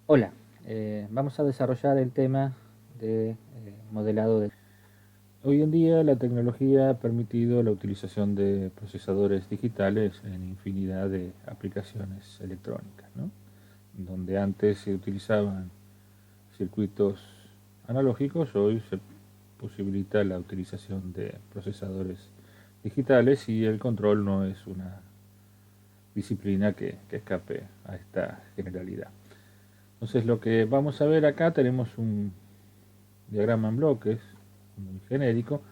Hola, vamos a desarrollar el tema de modelado de... Hoy en día la tecnología ha permitido la utilización de procesadores digitales en infinidad de aplicaciones electrónicas, ¿no? Donde antes se utilizaban circuitos analógicos, hoy se posibilita la utilización de procesadores digitales y el control no es una disciplina que escape a esta generalidad. Entonces lo que vamos a ver acá, tenemos un diagrama en bloques, muy genérico,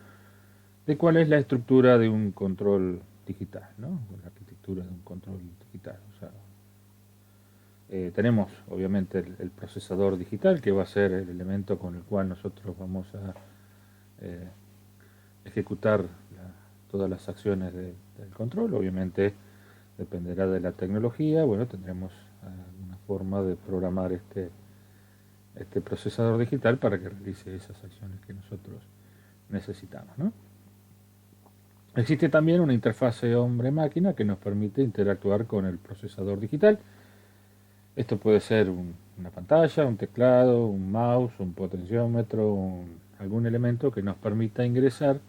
de cuál es la estructura de un control digital, ¿no? La arquitectura de un control digital. O sea, tenemos obviamente el procesador digital, que va a ser el elemento con el cual nosotros vamos a eh, ejecutar todas las acciones del control. Obviamente dependerá de la tecnología. Bueno, tendremos una forma de programar este procesador digital para que realice esas acciones que nosotros necesitamos, ¿no? Existe también una interfase hombre-máquina que nos permite interactuar con el procesador digital. Esto puede ser una pantalla, un teclado, un mouse, un potenciómetro, algún elemento que nos permita ingresar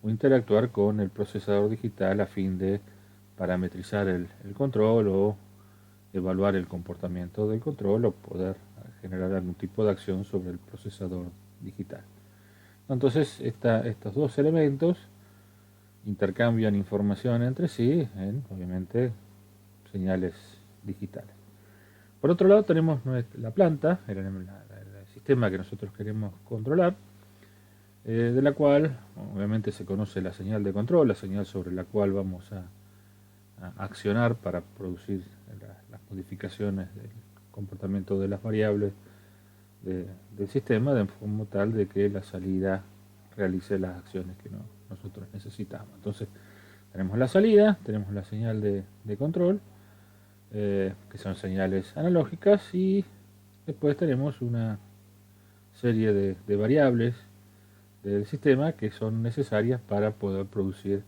o interactuar con el procesador digital a fin de parametrizar el control o evaluar el comportamiento del control o poder generar algún tipo de acción sobre el procesador digital. Entonces, estos dos elementos intercambian información entre sí en, obviamente, señales digitales. Por otro lado, tenemos la planta, el sistema que nosotros queremos controlar, de la cual, obviamente, se conoce la señal de control, la señal sobre la cual vamos a accionar para producir las modificaciones del comportamiento de las variables del sistema, de forma tal de que la salida realice las acciones que nosotros necesitamos. Entonces, tenemos la salida, tenemos la señal de control, que son señales analógicas, y después tenemos una serie de variables del sistema que son necesarias para poder producir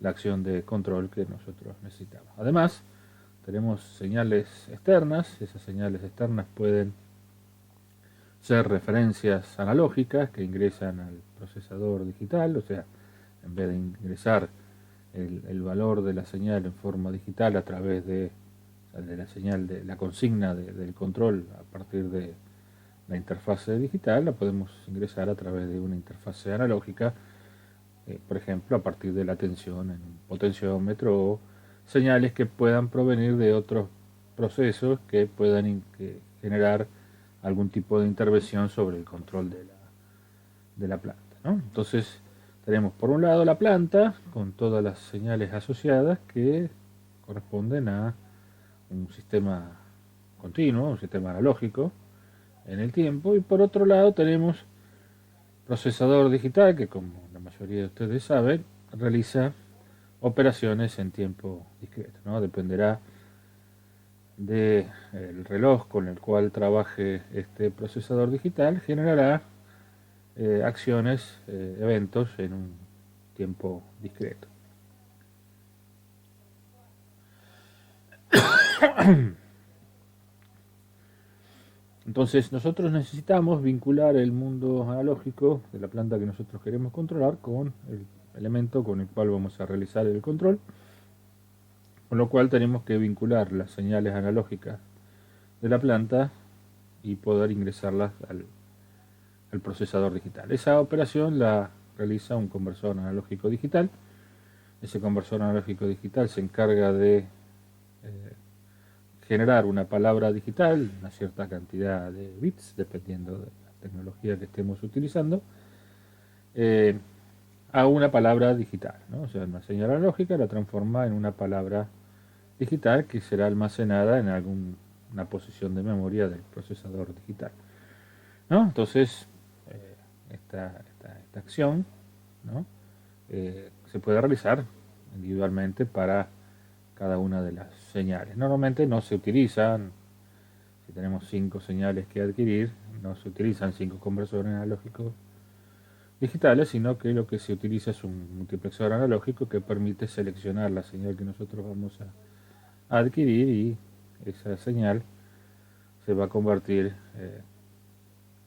la acción de control que nosotros necesitamos. Además, tenemos señales externas. Esas señales externas pueden ser referencias analógicas que ingresan al procesador digital, o sea, en vez de ingresar el valor de la señal en forma digital a través de la señal de la consigna del control a partir de la interfase digital, la podemos ingresar a través de una interfase analógica, por ejemplo, a partir de la tensión en un potenciómetro o señales que puedan provenir de otros procesos que puedan generar algún tipo de intervención sobre el control de la planta, ¿no? Entonces, tenemos por un lado la planta con todas las señales asociadas que corresponden a un sistema continuo, un sistema analógico en el tiempo, y por otro lado tenemos procesador digital que, como la mayoría de ustedes saben, realiza operaciones en tiempo discreto, ¿no? Dependerá del reloj con el cual trabaje este procesador digital, generará acciones, eventos en un tiempo discreto. Entonces nosotros necesitamos vincular el mundo analógico de la planta que nosotros queremos controlar con el elemento con el cual vamos a realizar el control, con lo cual tenemos que vincular las señales analógicas de la planta y poder ingresarlas al procesador digital. Esa operación la realiza un conversor analógico digital. Ese conversor analógico digital se encarga de generar una palabra digital, una cierta cantidad de bits, dependiendo de la tecnología que estemos utilizando, eh, a una palabra digital, ¿no? O sea, una señal analógica la transforma en una palabra digital que será almacenada en alguna posición de memoria del procesador digital, ¿no? Entonces, esta acción, ¿no? Se puede realizar individualmente para cada una de las señales. Normalmente no se utilizan, si tenemos 5 señales que adquirir, no se utilizan 5 conversores analógicos digitales, sino que lo que se utiliza es un multiplexor analógico que permite seleccionar la señal que nosotros vamos a adquirir, y esa señal se va a convertir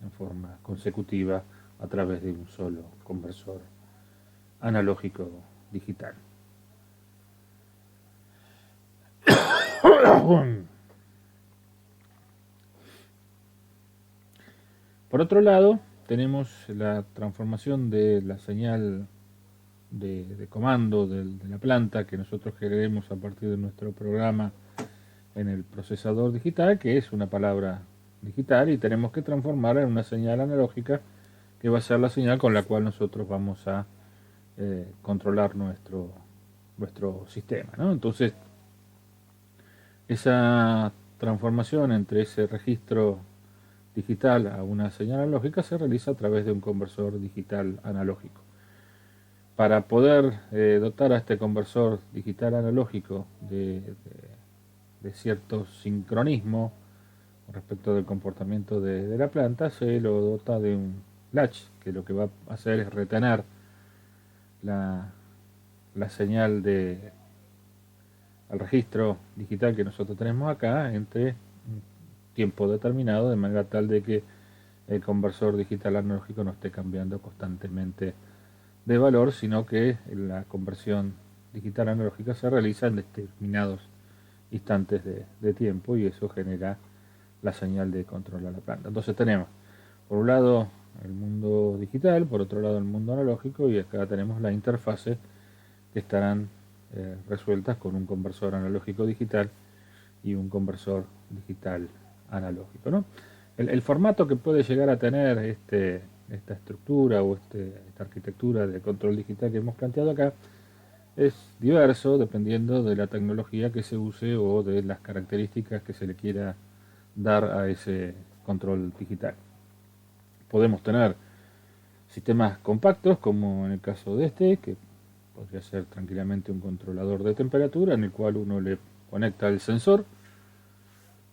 en forma consecutiva a través de un solo conversor analógico digital. Por otro lado, tenemos la transformación de la señal de comando de la planta que nosotros generemos a partir de nuestro programa en el procesador digital, que es una palabra digital, y tenemos que transformarla en una señal analógica que va a ser la señal con la cual nosotros vamos a controlar nuestro sistema, ¿no? Entonces, esa transformación entre ese registro digital a una señal analógica se realiza a través de un conversor digital analógico. Para poder dotar a este conversor digital analógico de cierto sincronismo respecto del comportamiento de la planta, se lo dota de un latch, que lo que va a hacer es retener la señal al registro digital que nosotros tenemos acá entre un tiempo determinado, de manera tal de que el conversor digital analógico no esté cambiando constantemente de valor, sino que la conversión digital analógica se realiza en determinados instantes de tiempo, y eso genera la señal de control a la planta. Entonces tenemos, por un lado, el mundo digital, por otro lado el mundo analógico, y acá tenemos la interfase que estarán resueltas con un conversor analógico digital y un conversor digital analógico, ¿no? El formato que puede llegar a tener esta estructura o esta arquitectura de control digital que hemos planteado acá es diverso dependiendo de la tecnología que se use o de las características que se le quiera dar a ese control digital. Podemos tener sistemas compactos, como en el caso de que podría ser tranquilamente un controlador de temperatura en el cual uno le conecta el sensor,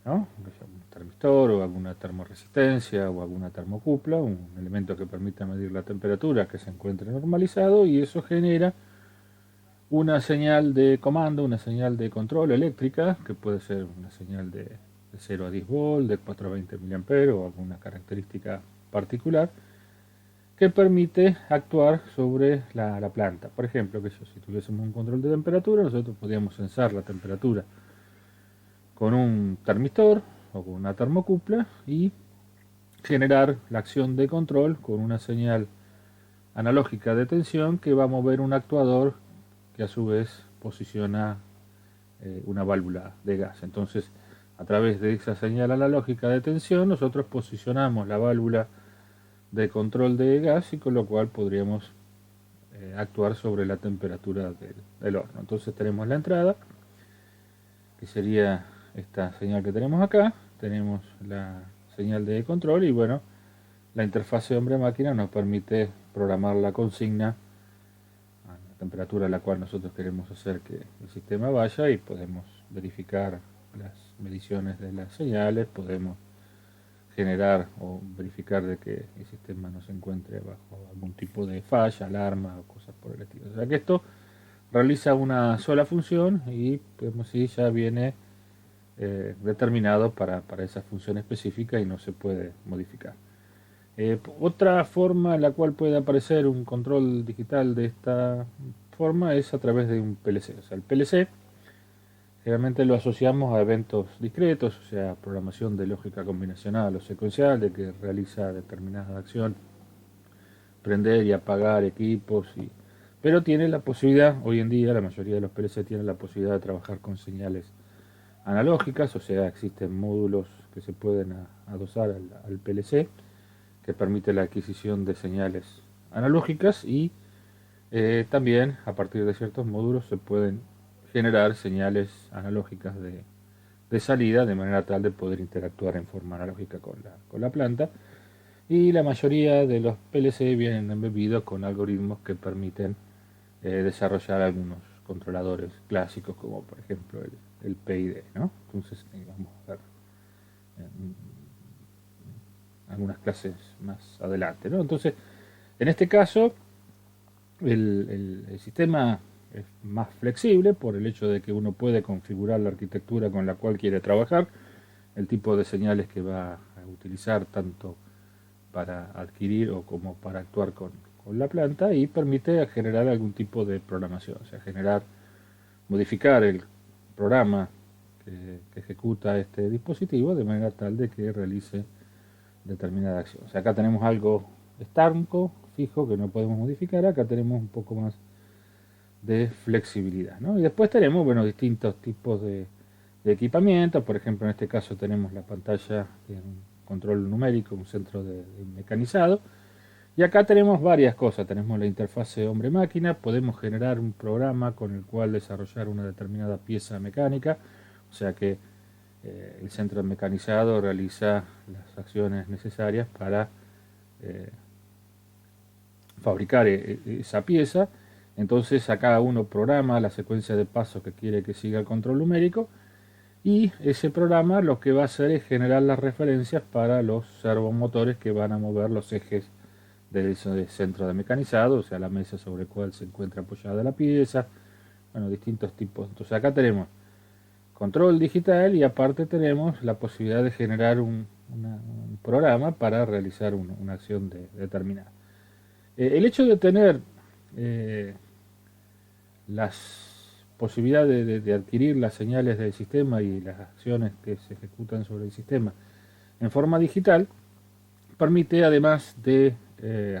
¿no? Un termistor o alguna termoresistencia o alguna termocupla, un elemento que permita medir la temperatura que se encuentre normalizado, y eso genera una señal de comando, una señal de control eléctrica, que puede ser una señal de 0 a 10 volt, de 4 a 20 mA o alguna característica particular, que permite actuar sobre la planta. Por ejemplo, si tuviésemos un control de temperatura, nosotros podríamos sensar la temperatura con un termistor o con una termocupla y generar la acción de control con una señal analógica de tensión que va a mover un actuador que a su vez posiciona una válvula de gas. Entonces, a través de esa señal analógica de tensión, nosotros posicionamos la válvula de control de gas, y con lo cual podríamos actuar sobre la temperatura del horno. Entonces tenemos la entrada, que sería esta señal que tenemos acá, tenemos la señal de control, y bueno, la interfase hombre-máquina nos permite programar la consigna a la temperatura a la cual nosotros queremos hacer que el sistema vaya, y podemos verificar las mediciones de las señales, podemos generar o verificar de que el sistema no se encuentre bajo algún tipo de falla, alarma o cosas por el estilo. O sea que esto realiza una sola función y podemos decir ya viene determinado para esa función específica y no se puede modificar. Otra forma en la cual puede aparecer un control digital de esta forma es a través de un PLC. O sea, el PLC generalmente lo asociamos a eventos discretos, o sea, programación de lógica combinacional o secuencial, de que realiza determinada acción, prender y apagar equipos, pero tiene la posibilidad, hoy en día la mayoría de los PLC tienen la posibilidad de trabajar con señales analógicas, o sea, existen módulos que se pueden adosar al PLC que permite la adquisición de señales analógicas, y también a partir de ciertos módulos se pueden generar señales analógicas de salida, de manera tal de poder interactuar en forma analógica con la planta, y la mayoría de los PLC vienen embebidos con algoritmos que permiten desarrollar algunos controladores clásicos, como por ejemplo el PID, ¿no? Entonces vamos a ver algunas clases más adelante, ¿no? Entonces, en este caso, el sistema es más flexible por el hecho de que uno puede configurar la arquitectura con la cual quiere trabajar, el tipo de señales que va a utilizar tanto para adquirir o como para actuar con la planta, y permite generar algún tipo de programación, o sea, modificar el programa que ejecuta este dispositivo de manera tal de que realice determinada acción. O sea, acá tenemos algo estanco, fijo, que no podemos modificar. Acá tenemos un poco más de flexibilidad, ¿no? Y después tenemos, bueno, distintos tipos de equipamientos. Por ejemplo, en este caso tenemos la pantalla en control numérico, un centro de mecanizado. Y acá tenemos varias cosas. Tenemos la interfase hombre-máquina. Podemos generar un programa con el cual desarrollar una determinada pieza mecánica. O sea que el centro mecanizado realiza las acciones necesarias para fabricar esa pieza. Entonces a cada uno programa la secuencia de pasos que quiere que siga el control numérico, y ese programa lo que va a hacer es generar las referencias para los servomotores que van a mover los ejes del centro de mecanizado, o sea, la mesa sobre la cual se encuentra apoyada la pieza. Bueno, distintos tipos. Entonces acá tenemos control digital y aparte tenemos la posibilidad de generar un programa para realizar una acción determinada. El hecho de tener las posibilidades de adquirir las señales del sistema y las acciones que se ejecutan sobre el sistema en forma digital permite, además de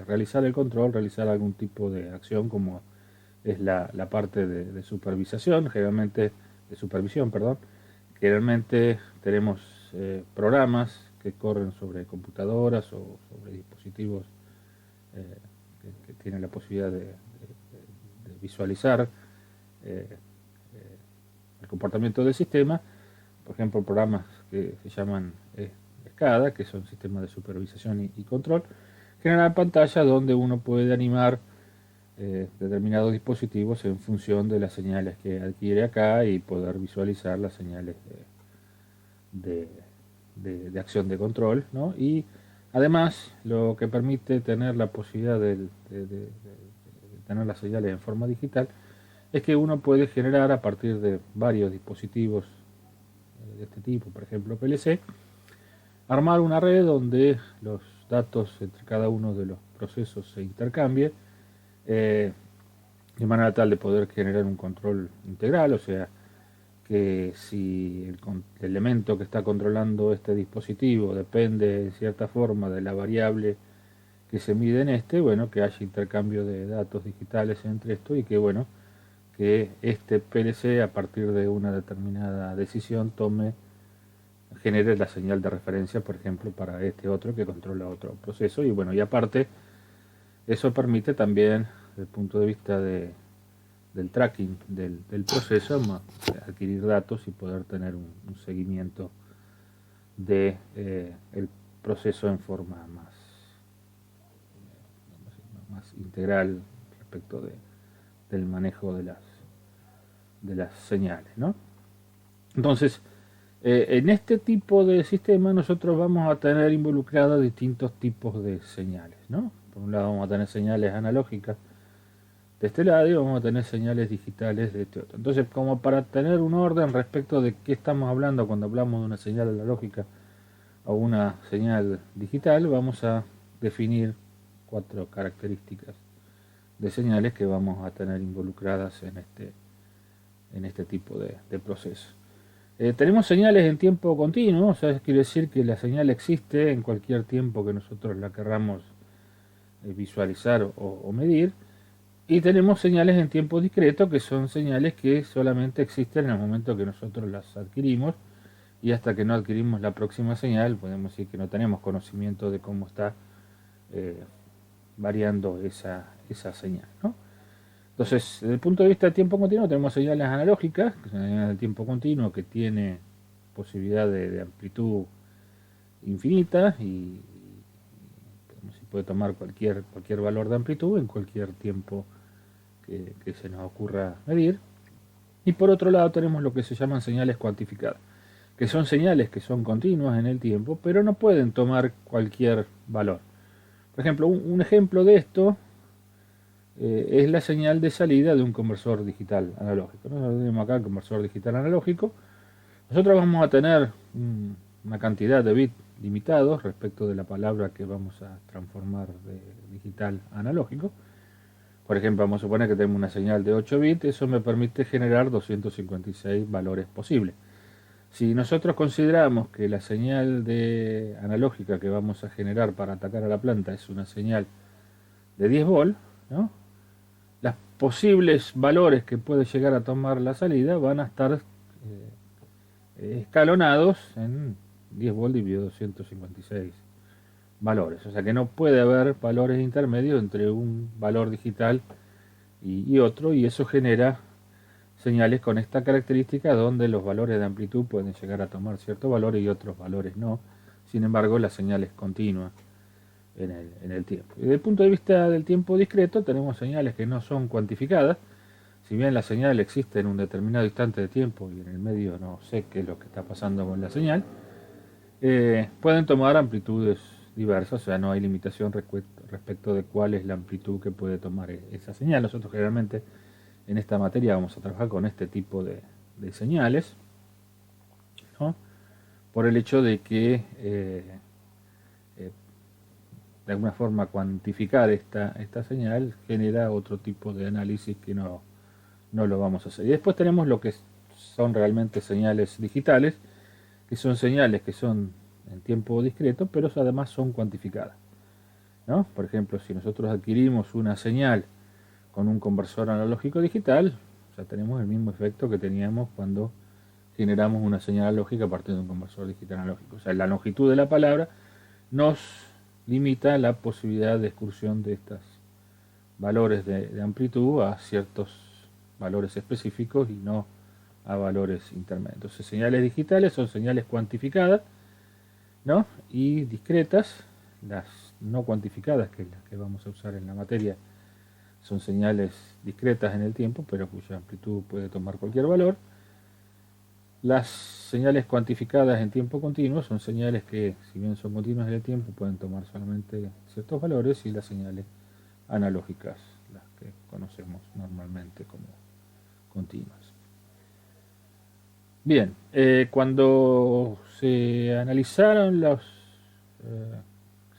realizar el control, realizar algún tipo de acción como es la parte de supervisación, generalmente de supervisión, perdón. Generalmente tenemos programas que corren sobre computadoras o sobre dispositivos que tienen la posibilidad de visualizar el comportamiento del sistema. Por ejemplo, programas que se llaman SCADA, que son sistemas de supervisación y control, generan pantallas donde uno puede animar determinados dispositivos en función de las señales que adquiere acá y poder visualizar las señales de acción de control, ¿no? Y además lo que permite tener la posibilidad de tener las señales en forma digital es que uno puede generar a partir de varios dispositivos de este tipo, por ejemplo PLC, armar una red donde los datos entre cada uno de los procesos se intercambien de manera tal de poder generar un control integral, o sea, que si el elemento que está controlando este dispositivo depende en cierta forma de la variable que se mide en este, bueno, que haya intercambio de datos digitales entre esto y que, bueno, que este PLC a partir de una determinada decisión genere la señal de referencia, por ejemplo, para este otro que controla otro proceso. Y bueno, y aparte, eso permite también, desde el punto de vista del tracking del proceso, adquirir datos y poder tener un seguimiento de el proceso en forma más integral respecto del manejo de las señales, ¿no? Entonces, en este tipo de sistema nosotros vamos a tener involucrados distintos tipos de señales, ¿no? Por un lado vamos a tener señales analógicas de este lado y vamos a tener señales digitales de este otro. Entonces, como para tener un orden respecto de qué estamos hablando cuando hablamos de una señal analógica o una señal digital, vamos a definir 4 características de señales que vamos a tener involucradas en este tipo de proceso. Tenemos señales en tiempo continuo, o sea, quiere decir que la señal existe en cualquier tiempo que nosotros la querramos visualizar o medir. Y tenemos señales en tiempo discreto, que son señales que solamente existen en el momento que nosotros las adquirimos, y hasta que no adquirimos la próxima señal, podemos decir que no tenemos conocimiento de cómo está variando esa señal, ¿no? Entonces, desde el punto de vista del tiempo continuo, tenemos señales analógicas, que son señales del tiempo continuo, que tiene posibilidad de amplitud infinita y se puede tomar cualquier valor de amplitud en cualquier tiempo que se nos ocurra medir. Y por otro lado tenemos lo que se llaman señales cuantificadas, que son señales que son continuas en el tiempo, pero no pueden tomar cualquier valor. Por ejemplo, un ejemplo de esto es la señal de salida de un conversor digital analógico. Nosotros tenemos acá el conversor digital analógico. Nosotros vamos a tener una cantidad de bits limitados respecto de la palabra que vamos a transformar de digital a analógico. Por ejemplo, vamos a suponer que tenemos una señal de 8 bits, eso me permite generar 256 valores posibles. Si nosotros consideramos que la señal analógica que vamos a generar para atacar a la planta es una señal de 10 volt, ¿no? Los posibles valores que puede llegar a tomar la salida van a estar escalonados en 10 volt dividido 256 valores. O sea que no puede haber valores intermedios entre un valor digital y otro, y eso genera señales con esta característica donde los valores de amplitud pueden llegar a tomar ciertos valores y otros valores no. Sin embargo, la señal es continua en el tiempo. Y desde el punto de vista del tiempo discreto, tenemos señales que no son cuantificadas. Si bien la señal existe en un determinado instante de tiempo y en el medio no sé qué es lo que está pasando con la señal, pueden tomar amplitudes diversas, o sea, no hay limitación respecto de cuál es la amplitud que puede tomar esa señal. Nosotros generalmente en esta materia vamos a trabajar con este tipo de señales, ¿no? Por el hecho de que de alguna forma cuantificar esta señal genera otro tipo de análisis que no lo vamos a hacer. Y después tenemos lo que son realmente señales digitales, que son señales que son en tiempo discreto, pero además son cuantificadas, ¿no? Por ejemplo, si nosotros adquirimos una señal con un conversor analógico digital, ya tenemos el mismo efecto que teníamos cuando generamos una señal analógica a partir de un conversor digital analógico. O sea, la longitud de la palabra nos limita la posibilidad de excursión de estos valores de amplitud a ciertos valores específicos y no a valores intermedios. Entonces, señales digitales son señales cuantificadas, ¿no? Y discretas. Las no cuantificadas, que es las que vamos a usar en la materia, son señales discretas en el tiempo, pero cuya amplitud puede tomar cualquier valor. Las señales cuantificadas en tiempo continuo son señales que, si bien son continuas en el tiempo, pueden tomar solamente ciertos valores, y las señales analógicas, las que conocemos normalmente como continuas. Bien, cuando se analizaron los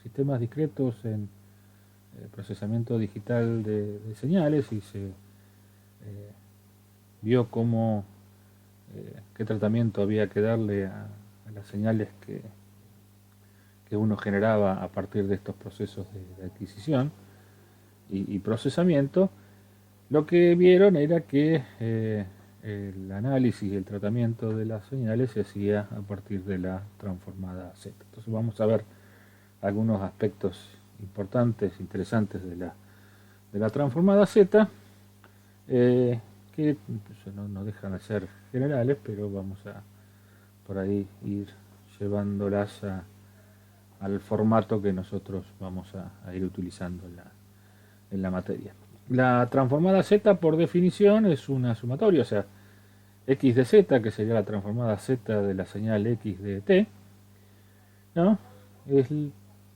sistemas discretos en procesamiento digital de señales y se vio cómo qué tratamiento había que darle a las señales que uno generaba a partir de estos procesos de adquisición y procesamiento, lo que vieron era que el análisis y el tratamiento de las señales se hacía a partir de la transformada Z. Entonces vamos a ver algunos aspectos importantes, interesantes de la transformada Z, que no dejan de ser generales, pero vamos a por ahí ir llevándolas al formato que nosotros vamos a ir utilizando en la materia. La transformada Z, por definición, es una sumatoria, o sea, x de z, que sería la transformada z de la señal x de t, ¿no? Es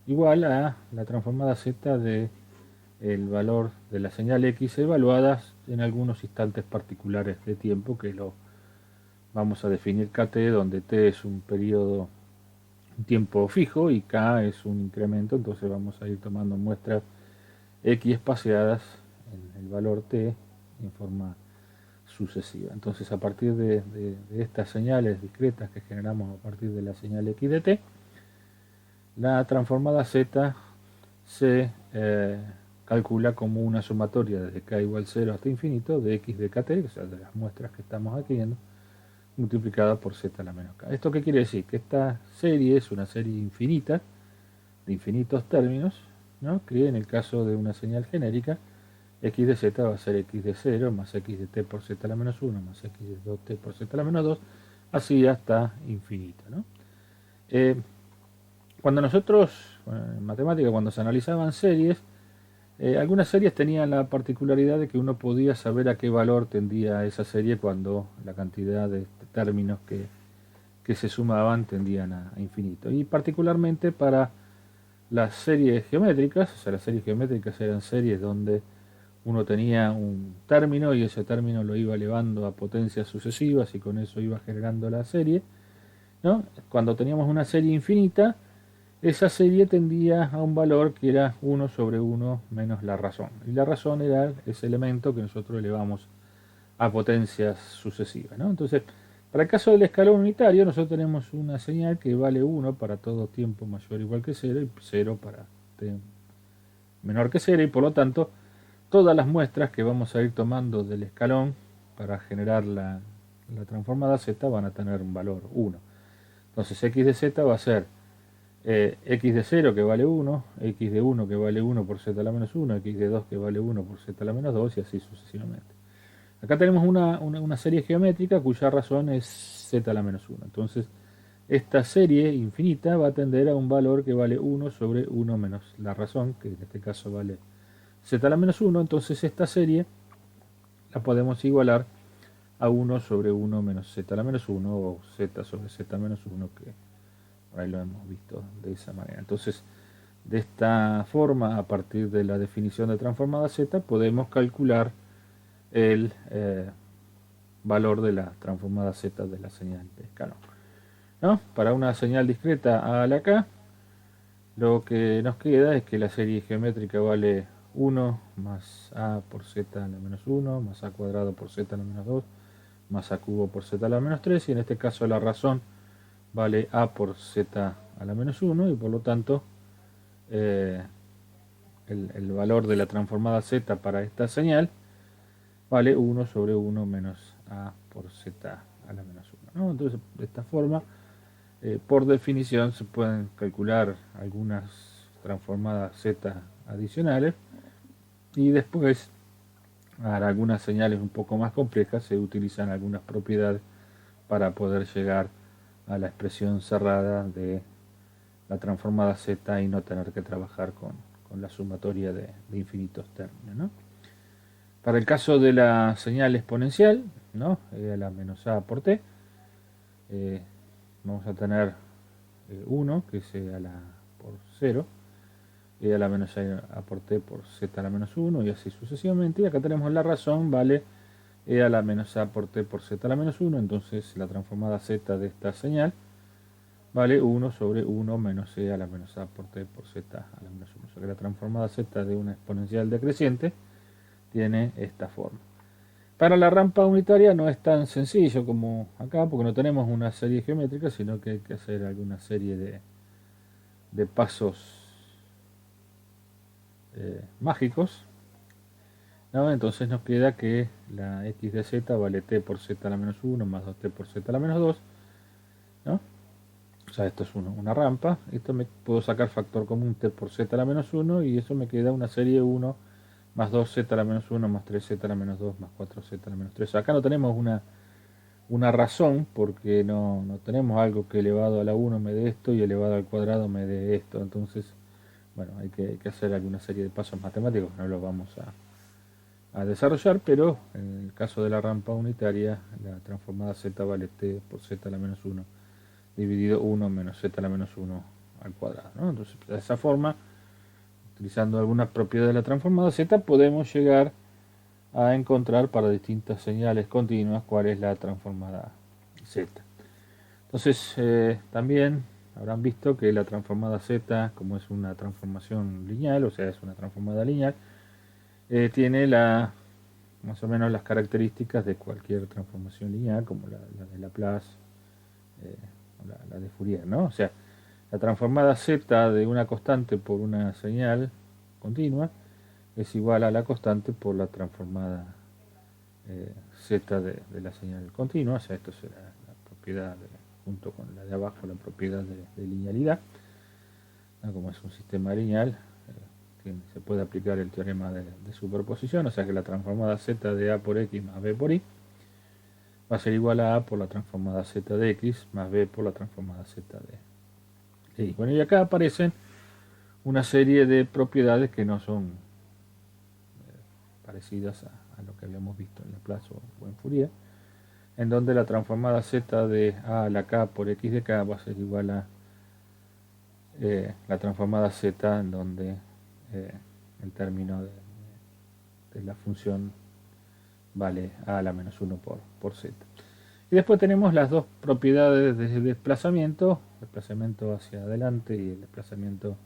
igual a la transformada z de el valor de la señal x evaluadas en algunos instantes particulares de tiempo, que lo vamos a definir kt, donde t es un periodo, un tiempo fijo, y k es un incremento. Entonces vamos a ir tomando muestras x espaciadas en el valor t en forma sucesiva. Entonces, a partir de estas señales discretas que generamos a partir de la señal x de t, la transformada z se calcula como una sumatoria desde k igual 0 hasta infinito de x de kt, o sea, de las muestras que estamos adquiriendo, multiplicada por z a la menos k. ¿Esto qué quiere decir? Que esta serie es una serie infinita, de infinitos términos, ¿no? Que en el caso de una señal genérica, x de z va a ser x de 0 más x de t por z a la menos 1 más x de 2t por z a la menos 2, así hasta infinito, ¿no? Cuando nosotros, en matemática, cuando se analizaban series, algunas series tenían la particularidad de que uno podía saber a qué valor tendía esa serie cuando la cantidad de términos que se sumaban tendían a infinito. Y particularmente para las series geométricas, o sea, las series geométricas eran series donde uno tenía un término y ese término lo iba elevando a potencias sucesivas y con eso iba generando la serie. ¿no? Cuando teníamos una serie infinita, esa serie tendía a un valor que era 1 sobre 1 menos la razón. Y la razón era ese elemento que nosotros elevamos a potencias sucesivas, ¿no? Entonces, para el caso del escalón unitario, nosotros tenemos una señal que vale 1 para todo tiempo mayor o igual que 0 y 0 para t menor que 0, y por lo tanto todas las muestras que vamos a ir tomando del escalón para generar la transformada z van a tener un valor 1. Entonces x de z va a ser x de 0 que vale 1, x de 1 que vale 1 por z a la menos 1, x de 2 que vale 1 por z a la menos 2 y así sucesivamente. Acá tenemos una serie geométrica cuya razón es z a la menos 1. Entonces, esta serie infinita va a tender a un valor que vale 1 sobre 1 menos la razón, que en este caso vale z a la menos 1. Entonces, esta serie la podemos igualar a 1 sobre 1 menos z a la menos 1 o z sobre z menos 1, que por ahí lo hemos visto de esa manera. Entonces, de esta forma, a partir de la definición de transformada z, podemos calcular el valor de la transformada z de la señal de escalón, ¿no? Para una señal discreta a la k, lo que nos queda es que la serie geométrica vale 1 más a por z a la menos 1 más a cuadrado por z a la menos 2 más a cubo por z a la menos 3, y en este caso la razón vale a por z a la menos 1, y por lo tanto el valor de la transformada z para esta señal vale 1 sobre 1 menos a por z a la menos 1, ¿no? Entonces, de esta forma, por definición, se pueden calcular algunas transformadas z adicionales, y después, para algunas señales un poco más complejas, se utilizan algunas propiedades para poder llegar a la expresión cerrada de la transformada z y no tener que trabajar con la sumatoria de infinitos términos, ¿no? Para el caso de la señal exponencial, ¿no? E a la menos a por t, vamos a tener 1, que es e a la por 0, e a la menos a por t por z a la menos 1, y así sucesivamente. Y acá tenemos la razón, vale e a la menos a por t por z a la menos 1, entonces la transformada z de esta señal vale 1 sobre 1 menos e a la menos a por t por z a la menos 1. O sea que la transformada z de una exponencial decreciente tiene esta forma. Para la rampa unitaria no es tan sencillo como acá, porque no tenemos una serie geométrica, sino que hay que hacer alguna serie de pasos mágicos, ¿no? Entonces nos queda que la x de z vale t por z a la menos 1 más 2t por z a la menos 2, ¿no? O sea, esto es una rampa. Esto me puedo sacar factor común t por z a la menos 1, y eso me queda una serie 1 más 2z a la menos 1 más 3z a la menos 2 más 4z a la menos 3. Acá no tenemos una razón, porque no tenemos algo que elevado a la 1 me dé esto y elevado al cuadrado me dé esto. Entonces, bueno, hay que hacer alguna serie de pasos matemáticos que no los vamos a desarrollar, pero en el caso de la rampa unitaria, la transformada z vale t por z a la menos 1 dividido 1 menos z a la menos 1 al cuadrado, ¿no? Entonces, de esa forma, utilizando algunas propiedades de la transformada z, podemos llegar a encontrar para distintas señales continuas cuál es la transformada z. Entonces, también habrán visto que la transformada z, como es una transformación lineal, o sea, es una transformada lineal, tiene más o menos las características de cualquier transformación lineal, como la de Laplace, la de Fourier, ¿no? O sea, la transformada z de una constante por una señal continua es igual a la constante por la transformada z de la señal continua. O sea, esto será la propiedad, junto con la de abajo, la propiedad de linealidad, ¿no? Como es un sistema lineal, se puede aplicar el teorema de superposición, o sea que la transformada z de a por x más b por y va a ser igual a por la transformada z de x más b por la transformada z de y. Bueno, y acá aparecen una serie de propiedades que no son parecidas a lo que habíamos visto en Laplace o en Fourier, en donde la transformada z de a a la k por x de k va a ser igual a la transformada z en donde el término de la función vale a la menos 1 por z. Y después tenemos las dos propiedades de desplazamiento hacia adelante y el desplazamiento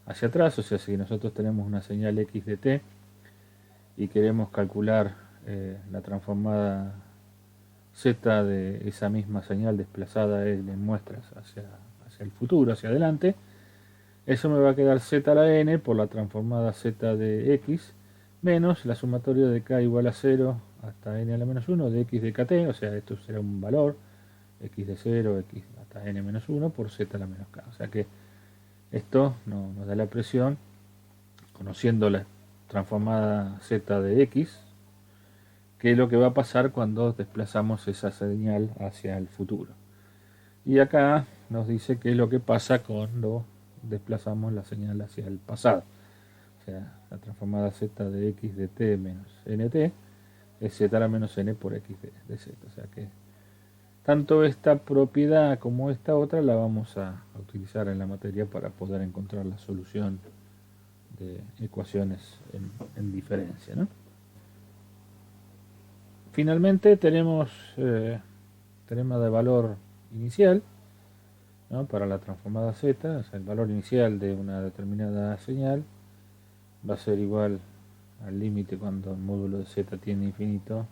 hacia atrás. O sea, si nosotros tenemos una señal x de t y queremos calcular la transformada z de esa misma señal desplazada en muestras hacia el futuro, hacia adelante, eso me va a quedar z a la n por la transformada z de x menos la sumatoria de k igual a 0 hasta n a la menos 1 de x de kt, o sea, esto será un valor x de 0, x hasta n menos 1 por z a la menos k. O sea que esto nos da la presión, conociendo la transformada z de x, que es lo que va a pasar cuando desplazamos esa señal hacia el futuro. Y acá nos dice qué es lo que pasa cuando desplazamos la señal hacia el pasado. O sea, la transformada z de x de t menos nt es z a la menos n por x de z. O sea que tanto esta propiedad como esta otra la vamos a utilizar en la materia para poder encontrar la solución de ecuaciones en diferencia, ¿no? Finalmente tenemos teorema de valor inicial, ¿no? Para la transformada z, o sea, el valor inicial de una determinada señal va a ser igual al límite cuando el módulo de z tiende a infinito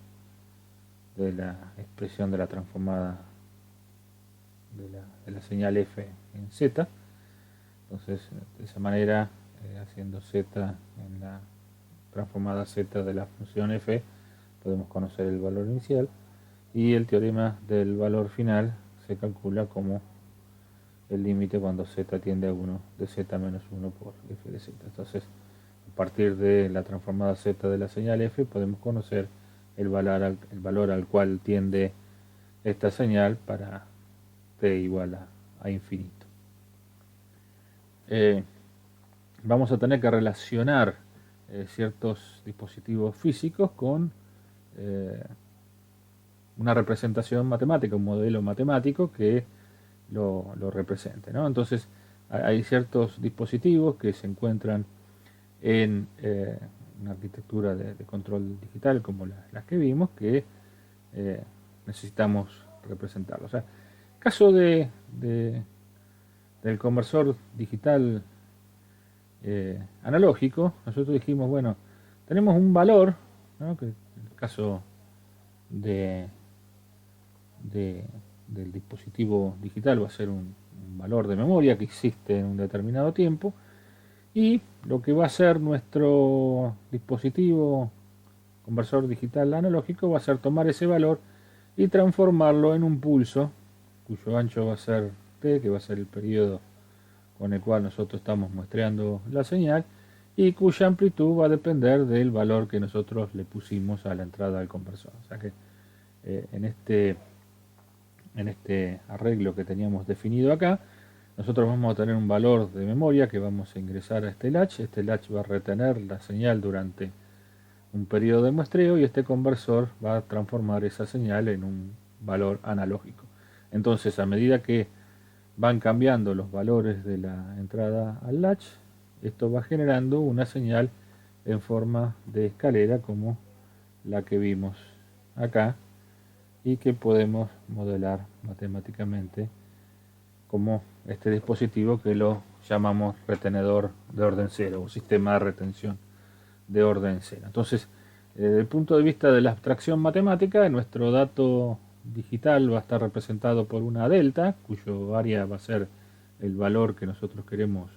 de la expresión de la transformada de la señal f en z. Entonces, de esa manera, haciendo z en la transformada z de la función f, podemos conocer el valor inicial, y el teorema del valor final se calcula como el límite cuando z tiende a 1 de z menos 1 por f de z. Entonces, a partir de la transformada z de la señal f podemos conocer el valor al cual tiende esta señal para t igual a infinito. Vamos a tener que relacionar ciertos dispositivos físicos con una representación matemática, un modelo matemático que lo represente, ¿no? Entonces hay ciertos dispositivos que se encuentran en una arquitectura de control digital como las que vimos, que necesitamos representarlo. O sea, caso del conversor digital analógico, nosotros dijimos, bueno, tenemos un valor, ¿no? Que en el caso del dispositivo digital va a ser un valor de memoria que existe en un determinado tiempo, y lo que va a ser nuestro dispositivo conversor digital analógico va a ser tomar ese valor y transformarlo en un pulso cuyo ancho va a ser t, que va a ser el periodo con el cual nosotros estamos muestreando la señal, y cuya amplitud va a depender del valor que nosotros le pusimos a la entrada del conversor. O sea que en este arreglo que teníamos definido acá, nosotros vamos a tener un valor de memoria que vamos a ingresar a este latch. Este latch va a retener la señal durante un periodo de muestreo, y este conversor va a transformar esa señal en un valor analógico. Entonces, a medida que van cambiando los valores de la entrada al latch, esto va generando una señal en forma de escalera como la que vimos acá, y que podemos modelar matemáticamente como este dispositivo que lo llamamos retenedor de orden cero o sistema de retención de orden cero. Entonces, desde el punto de vista de la abstracción matemática, nuestro dato digital va a estar representado por una delta, cuyo área va a ser el valor que nosotros queremos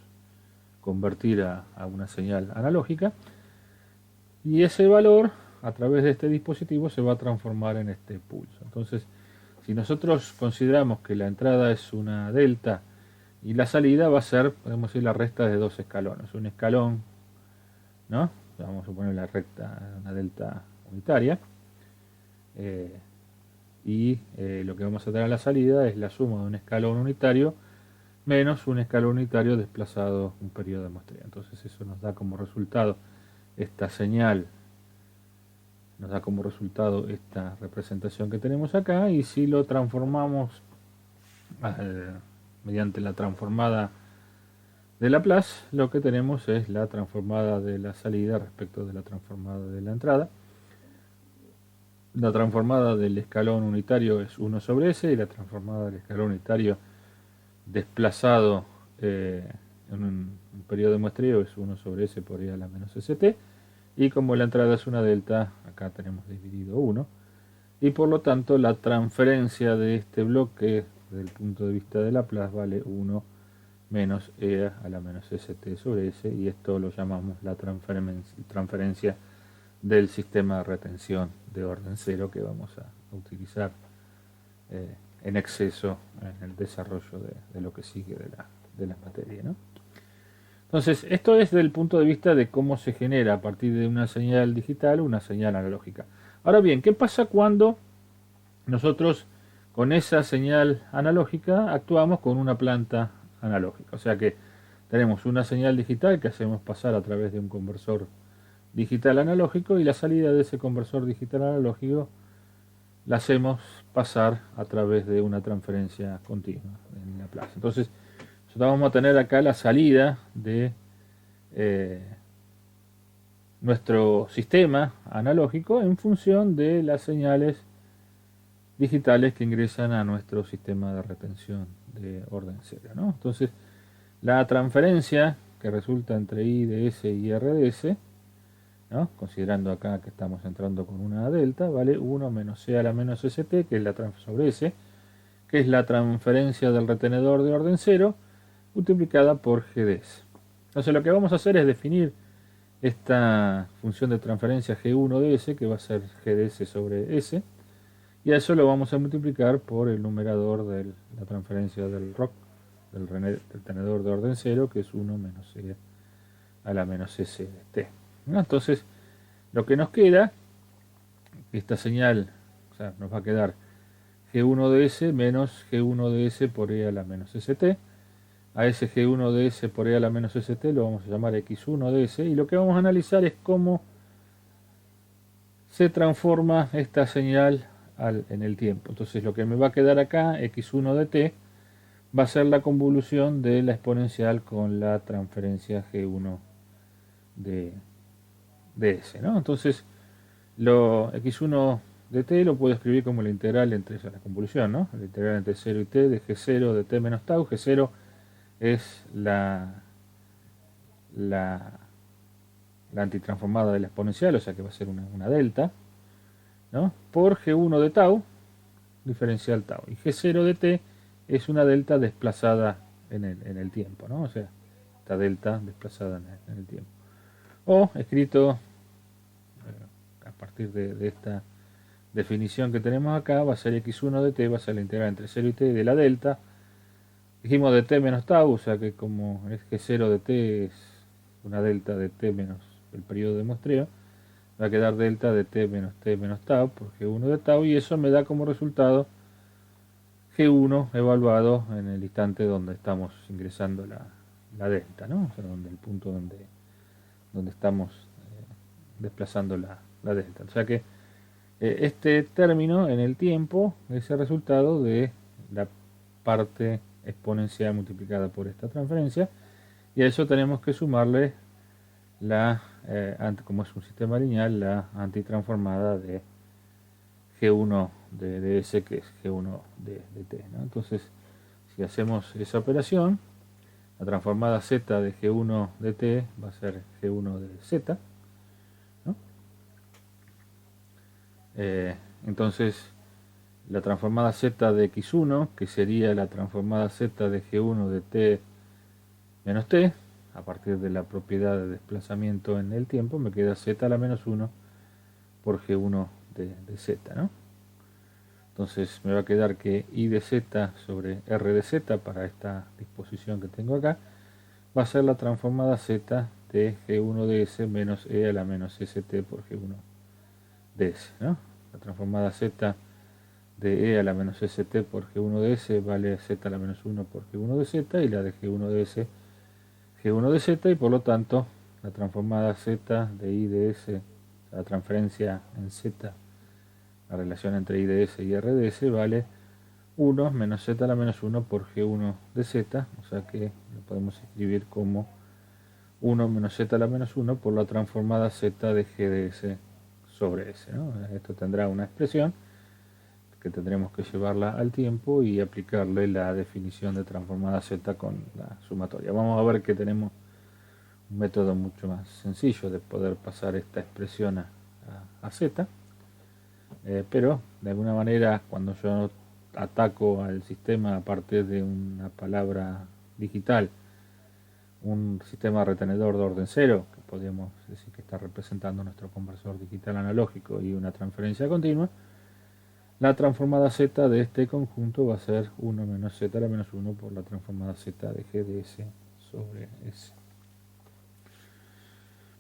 convertir a una señal analógica, y ese valor a través de este dispositivo se va a transformar en este pulso. Entonces, si nosotros consideramos que la entrada es una delta y la salida va a ser, podemos decir, la resta de dos escalones. Un escalón, ¿no? Vamos a poner la recta, una delta unitaria, y lo que vamos a tener a la salida es la suma de un escalón unitario menos un escalón unitario desplazado un periodo de muestreo. Entonces eso nos da como resultado esta señal, nos da como resultado esta representación que tenemos acá, y si lo transformamos mediante la transformada de Laplace, lo que tenemos es la transformada de la salida respecto de la transformada de la entrada. La transformada del escalón unitario es 1 sobre S y la transformada del escalón unitario desplazado en un periodo de muestreo es 1 sobre S por E a la menos ST. Y como la entrada es una delta, acá tenemos dividido 1. Y por lo tanto la transferencia de este bloque desde el punto de vista de Laplace vale 1 menos E a la menos ST sobre S. Y esto lo llamamos la transferencia del sistema de retención de orden cero que vamos a utilizar en exceso en el desarrollo de lo que sigue de la materia, ¿no? Entonces, esto es desde el punto de vista de cómo se genera a partir de una señal digital una señal analógica. Ahora bien, ¿qué pasa cuando nosotros con esa señal analógica actuamos con una planta analógica? O sea que tenemos una señal digital que hacemos pasar a través de un conversor digital analógico y la salida de ese conversor digital analógico la hacemos pasar a través de una transferencia continua en Laplace. Entonces, nosotros vamos a tener acá la salida de nuestro sistema analógico en función de las señales digitales que ingresan a nuestro sistema de retención de orden cero, ¿no? Entonces, la transferencia que resulta entre I de S y R de S, ¿no? Considerando acá que estamos entrando con una delta, vale 1 menos C a la menos ST, que es la sobre S, que es la transferencia del retenedor de orden cero, multiplicada por G de S. Entonces lo que vamos a hacer es definir esta función de transferencia G1 de S, que va a ser G de S sobre S, y a eso lo vamos a multiplicar por el numerador de la transferencia del ROC, del retenedor de orden cero, que es 1 menos C a la menos S de T. Entonces, lo que nos queda, esta señal, o sea, nos va a quedar G1 de S menos G1 de S por E a la menos ST. A ese G1 de S por E a la menos ST lo vamos a llamar X1 de S, y lo que vamos a analizar es cómo se transforma esta señal en el tiempo. Entonces lo que me va a quedar acá, X1 de T, va a ser la convolución de la exponencial con la transferencia G1 de S, ¿no? Entonces lo X1 de T lo puedo escribir como la integral entre la convolución, ¿no? La integral entre 0 y T de G0 de T menos tau. G0 es la antitransformada de la exponencial, o sea que va a ser una delta, ¿no? Por G1 de tau, diferencial tau. Y G0 de T es una delta desplazada en el tiempo, ¿no? O sea, esta delta desplazada en el tiempo. O escrito a partir de esta definición que tenemos acá, va a ser X1 de T, va a ser la integral entre 0 y T de la delta. Dijimos de T menos tau, o sea que como es G0 de T es una delta de T menos el periodo de muestreo, va a quedar delta de T menos tau por G1 de tau, y eso me da como resultado G1 evaluado en el instante donde estamos ingresando la delta, ¿no? O sea, el punto donde estamos desplazando la delta. O sea que este término en el tiempo es el resultado de la parte exponencial multiplicada por esta transferencia, y a eso tenemos que sumarle como es un sistema lineal, la antitransformada de G1 de S, que es G1 de T, ¿no? Entonces, si hacemos esa operación, la transformada Z de G1 de T va a ser G1 de Z, ¿no? Entonces, la transformada Z de X1, que sería la transformada Z de G1 de T menos T, a partir de la propiedad de desplazamiento en el tiempo, me queda Z a la menos 1 por G1 de Z, ¿no? Entonces me va a quedar que I de Z sobre R de Z, para esta disposición que tengo acá, va a ser la transformada Z de G1 de S menos E a la menos ST por G1 de S, ¿no? La transformada Z de E a la menos ST por G1 de S vale Z a la menos 1 por G1 de Z, y la de G1 de S G1 de Z, y por lo tanto la transformada Z de I de S, la transferencia en Z, la relación entre I de S y R de S, vale 1 menos Z a la menos 1 por G1 de Z, o sea que lo podemos escribir como 1 menos Z a la menos 1 por la transformada Z de G de S sobre S, ¿no? Esto tendrá una expresión que tendremos que llevarla al tiempo y aplicarle la definición de transformada Z con la sumatoria. Vamos a ver que tenemos un método mucho más sencillo de poder pasar esta expresión a Z, pero de alguna manera cuando yo ataco al sistema a partir de una palabra digital, un sistema retenedor de orden cero, que podríamos decir que está representando nuestro conversor digital analógico, y una transferencia continua, la transformada Z de este conjunto va a ser 1 menos Z a la menos 1 por la transformada Z de G de S sobre S.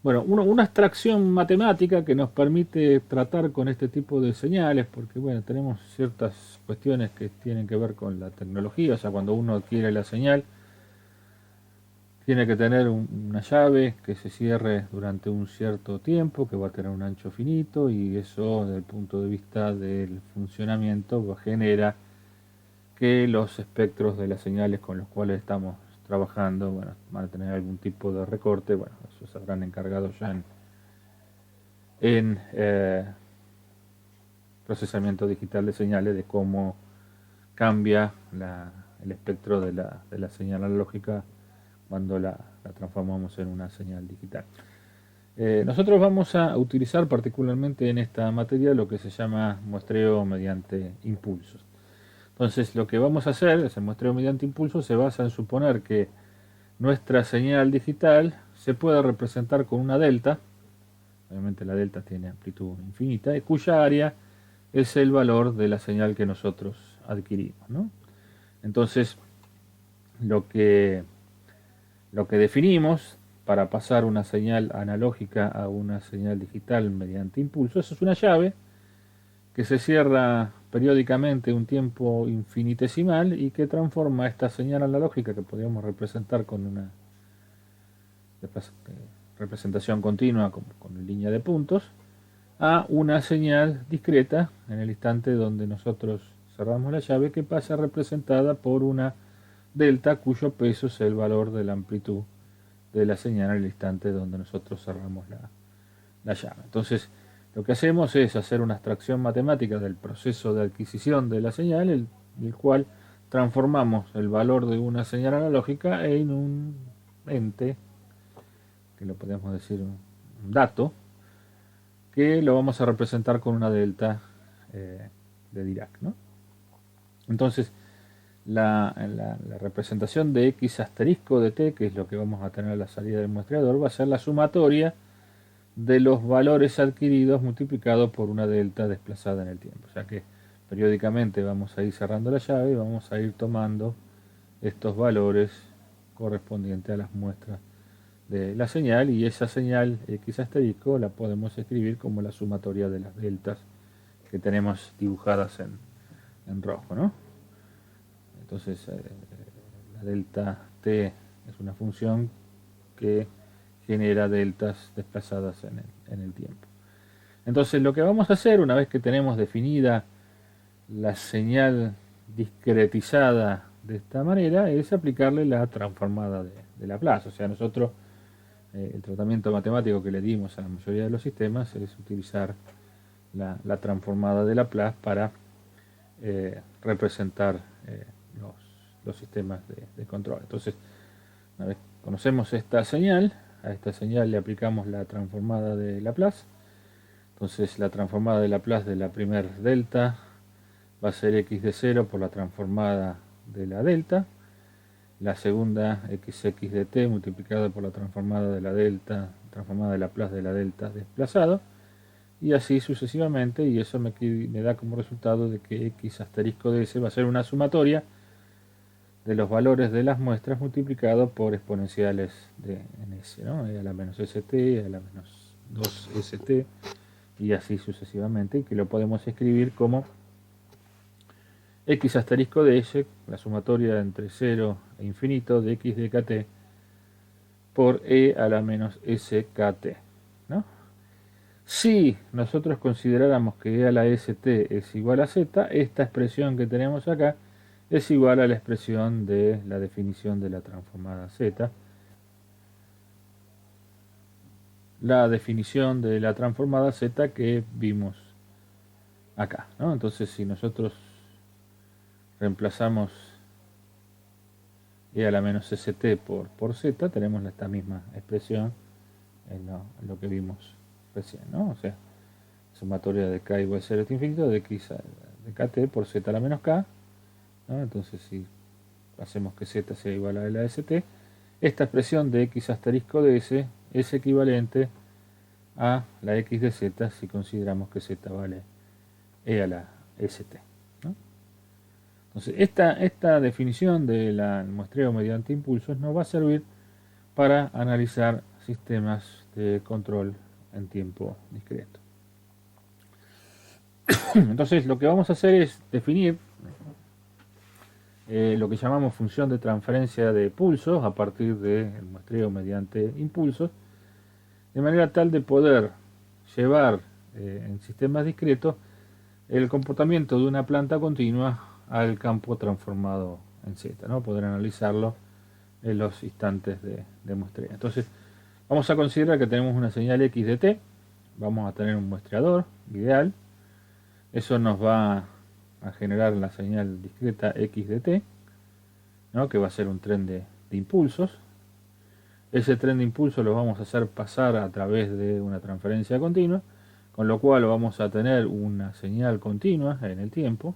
Bueno, una abstracción matemática que nos permite tratar con este tipo de señales, porque bueno, tenemos ciertas cuestiones que tienen que ver con la tecnología, o sea, cuando uno adquiere la señal, tiene que tener una llave que se cierre durante un cierto tiempo, que va a tener un ancho finito, y eso desde el punto de vista del funcionamiento genera que los espectros de las señales con los cuales estamos trabajando, bueno, van a tener algún tipo de recorte. Bueno, eso se habrán encargado ya en procesamiento digital de señales, de cómo cambia el espectro de la señal analógica cuando la transformamos en una señal digital. Nosotros vamos a utilizar particularmente en esta materia lo que se llama muestreo mediante impulsos. Entonces lo que vamos a hacer, ese muestreo mediante impulsos, se basa en suponer que nuestra señal digital se puede representar con una delta, obviamente la delta tiene amplitud infinita, y cuya área es el valor de la señal que nosotros adquirimos, ¿no? Entonces lo que definimos para pasar una señal analógica a una señal digital mediante impulsos es una llave que se cierra periódicamente un tiempo infinitesimal y que transforma esta señal analógica, que podríamos representar con una representación continua con línea de puntos, a una señal discreta en el instante donde nosotros cerramos la llave, que pasa representada por una delta cuyo peso es el valor de la amplitud de la señal en el instante donde nosotros cerramos la llave. Entonces lo que hacemos es hacer una abstracción matemática del proceso de adquisición de la señal, el cual transformamos el valor de una señal analógica en un ente, que lo podemos decir un dato, que lo vamos a representar con una delta de Dirac, ¿no? Entonces la representación de x asterisco de t, que es lo que vamos a tener a la salida del muestreador, va a ser la sumatoria de los valores adquiridos multiplicado por una delta desplazada en el tiempo. O sea que periódicamente vamos a ir cerrando la llave y vamos a ir tomando estos valores correspondientes a las muestras de la señal, y esa señal x asterisco la podemos escribir como la sumatoria de las deltas que tenemos dibujadas en rojo, ¿no? Entonces la delta t es una función que genera deltas desplazadas en el tiempo. Entonces lo que vamos a hacer, una vez que tenemos definida la señal discretizada de esta manera, es aplicarle la transformada de Laplace. O sea, nosotros el tratamiento matemático que le dimos a la mayoría de los sistemas es utilizar la transformada de Laplace para representar los sistemas de control. Entonces, una vez conocemos esta señal, a esta señal le aplicamos la transformada de Laplace. Entonces la transformada de Laplace de la primera delta va a ser x de 0 por la transformada de la delta. La segunda xx de t multiplicada por la transformada de la delta, transformada de Laplace de la delta desplazado. Y así sucesivamente, y eso me da como resultado de que x asterisco de s va a ser una sumatoria de los valores de las muestras multiplicado por exponenciales en s, ¿no? A la menos st, a la menos 2st, y así sucesivamente, y que lo podemos escribir como x asterisco de s, la sumatoria entre 0 e infinito de x de kt por e a la menos skt, ¿no? Si nosotros consideráramos que e a la st es igual a z, esta expresión que tenemos acá es igual a la expresión de la definición de la transformada z, la definición de la transformada z que vimos acá, ¿no? Entonces, si nosotros reemplazamos e a la menos st por z, tenemos esta misma expresión en lo que vimos recién, ¿no? O sea, sumatoria de k igual a 0 hasta infinito de x de kt por z a la menos k, ¿no? Entonces, si hacemos que z sea igual a la de st, esta expresión de x asterisco de s es equivalente a la x de z si consideramos que z vale e a la st, ¿no? Entonces, esta definición del muestreo mediante impulsos nos va a servir para analizar sistemas de control en tiempo discreto. Entonces, lo que vamos a hacer es definir lo que llamamos función de transferencia de pulsos a partir del muestreo mediante impulsos, de manera tal de poder llevar en sistemas discretos el comportamiento de una planta continua al campo transformado en Z, ¿no? Poder analizarlo en los instantes de muestreo. Entonces, vamos a considerar que tenemos una señal X de T, vamos a tener un muestreador ideal, eso nos va a generar la señal discreta X de T, ¿no? Que va a ser un tren de impulsos. Ese tren de impulsos lo vamos a hacer pasar a través de una transferencia continua, con lo cual vamos a tener una señal continua en el tiempo,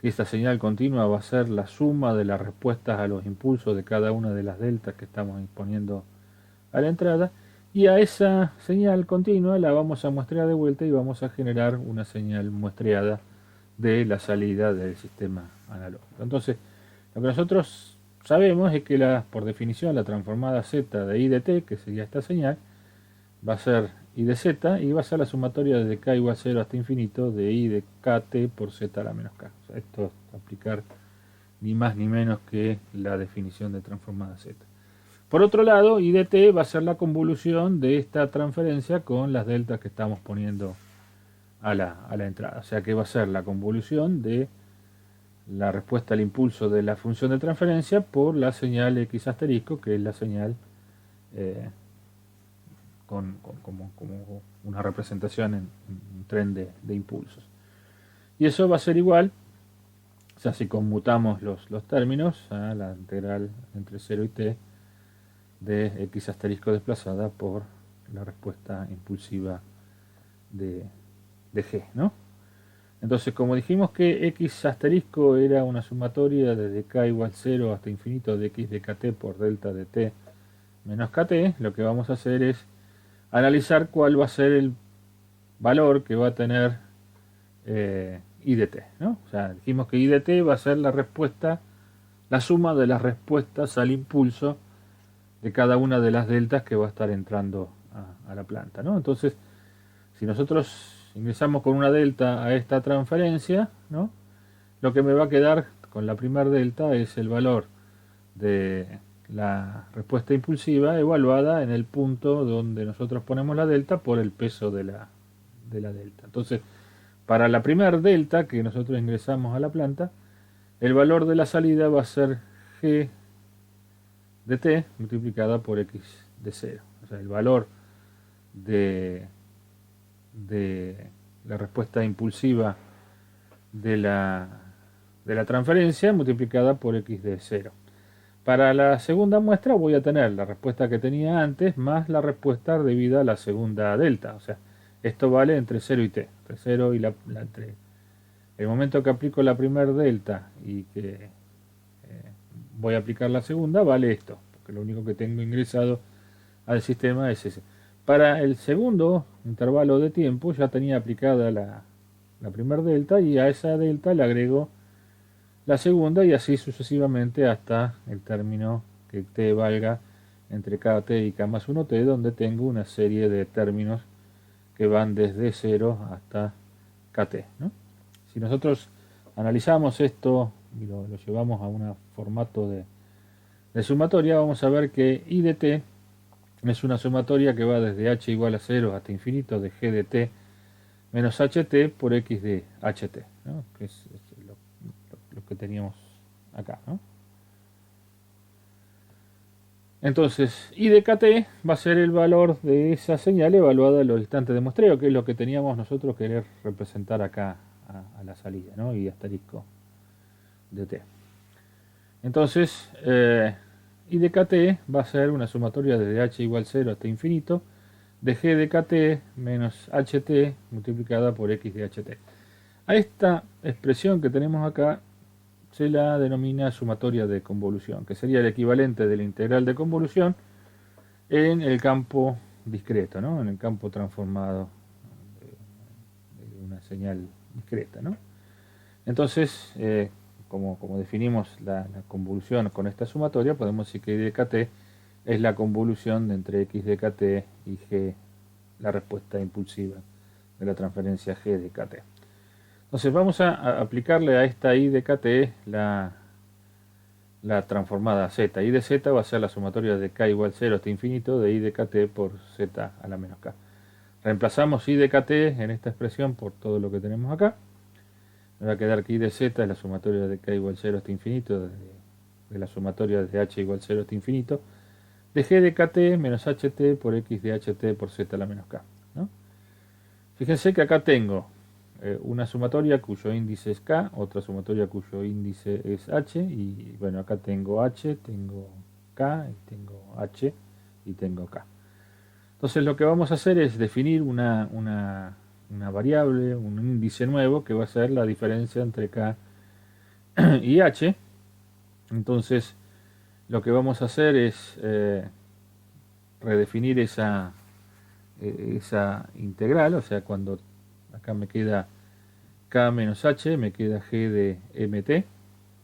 que esta señal continua va a ser la suma de las respuestas a los impulsos de cada una de las deltas que estamos imponiendo a la entrada, y a esa señal continua la vamos a muestrear de vuelta y vamos a generar una señal muestreada de la salida del sistema analógico. Entonces, lo que nosotros sabemos es que por definición la transformada z de i de t, que sería esta señal, va a ser i de z y va a ser la sumatoria desde k igual a 0 hasta infinito de i de kt por z a la menos k. O sea, esto es aplicar ni más ni menos que la definición de transformada z. Por otro lado, i de t va a ser la convolución de esta transferencia con las deltas que estamos poniendo a la entrada. O sea que va a ser la convolución de la respuesta al impulso de la función de transferencia por la señal x asterisco, que es la señal como una representación en un tren de impulsos. Y eso va a ser igual, o sea, si conmutamos los términos, a la integral entre 0 y t de x asterisco desplazada por la respuesta impulsiva de g, ¿no? Entonces, como dijimos que x asterisco era una sumatoria desde k igual 0 hasta infinito de x de kt por delta de t menos kt, lo que vamos a hacer es analizar cuál va a ser el valor que va a tener i de t, ¿no? O sea, dijimos que i de t va a ser la respuesta, la suma de las respuestas al impulso de cada una de las deltas que va a estar entrando a la planta, ¿no? Entonces, si nosotros ingresamos con una delta a esta transferencia, ¿no? Lo que me va a quedar con la primera delta es el valor de la respuesta impulsiva evaluada en el punto donde nosotros ponemos la delta por el peso de la delta. Entonces, para la primera delta que nosotros ingresamos a la planta, el valor de la salida va a ser g de t multiplicada por x de 0. O sea, el valor de la respuesta impulsiva de la transferencia multiplicada por x de 0. Para la segunda muestra voy a tener la respuesta que tenía antes más la respuesta debida a la segunda delta. O sea, esto vale entre 0 y t. Entre 0 y entre el momento que aplico la primera delta y que voy a aplicar la segunda, vale esto. Porque lo único que tengo ingresado al sistema es ese. Para el segundo intervalo de tiempo ya tenía aplicada la primera delta y a esa delta le agrego la segunda y así sucesivamente hasta el término que t valga entre kt y k más 1t, donde tengo una serie de términos que van desde 0 hasta kt, ¿no? Si nosotros analizamos esto y lo llevamos a un formato de sumatoria, vamos a ver que i de t es una sumatoria que va desde h igual a 0 hasta infinito de g de t menos ht por x de ht, ¿no? Que es lo que teníamos acá, ¿no? Entonces, I de kt va a ser el valor de esa señal evaluada en los instantes de muestreo, que es lo que teníamos nosotros querer representar acá a la salida, ¿no? Y asterisco de t. Entonces, I de kt va a ser una sumatoria desde h igual 0 hasta infinito de g de kt menos ht multiplicada por x de ht. A esta expresión que tenemos acá se la denomina sumatoria de convolución, que sería el equivalente de la integral de convolución en el campo discreto, ¿no? En el campo transformado de una señal discreta, ¿no? Entonces, como definimos la convolución con esta sumatoria, podemos decir que I de kt es la convolución de entre x de kt y g, la respuesta impulsiva de la transferencia g de kt. Entonces vamos a aplicarle a esta I de kt la transformada z. I de z va a ser la sumatoria de k igual 0 hasta infinito de I de kt por z a la menos k. Reemplazamos I de kt en esta expresión por todo lo que tenemos acá. Me va a quedar que I de z es la sumatoria de k igual 0 hasta infinito de la sumatoria de h igual 0 hasta infinito de g de kt menos ht por x de ht por z a la menos k, ¿no? Fíjense que acá tengo una sumatoria cuyo índice es k, otra sumatoria cuyo índice es h, y bueno, acá tengo h, tengo k, y tengo h, y tengo k. Entonces lo que vamos a hacer es definir una variable, un índice nuevo, que va a ser la diferencia entre k y h. Entonces lo que vamos a hacer es redefinir esa integral, o sea, cuando acá me queda k menos h, me queda g de mt,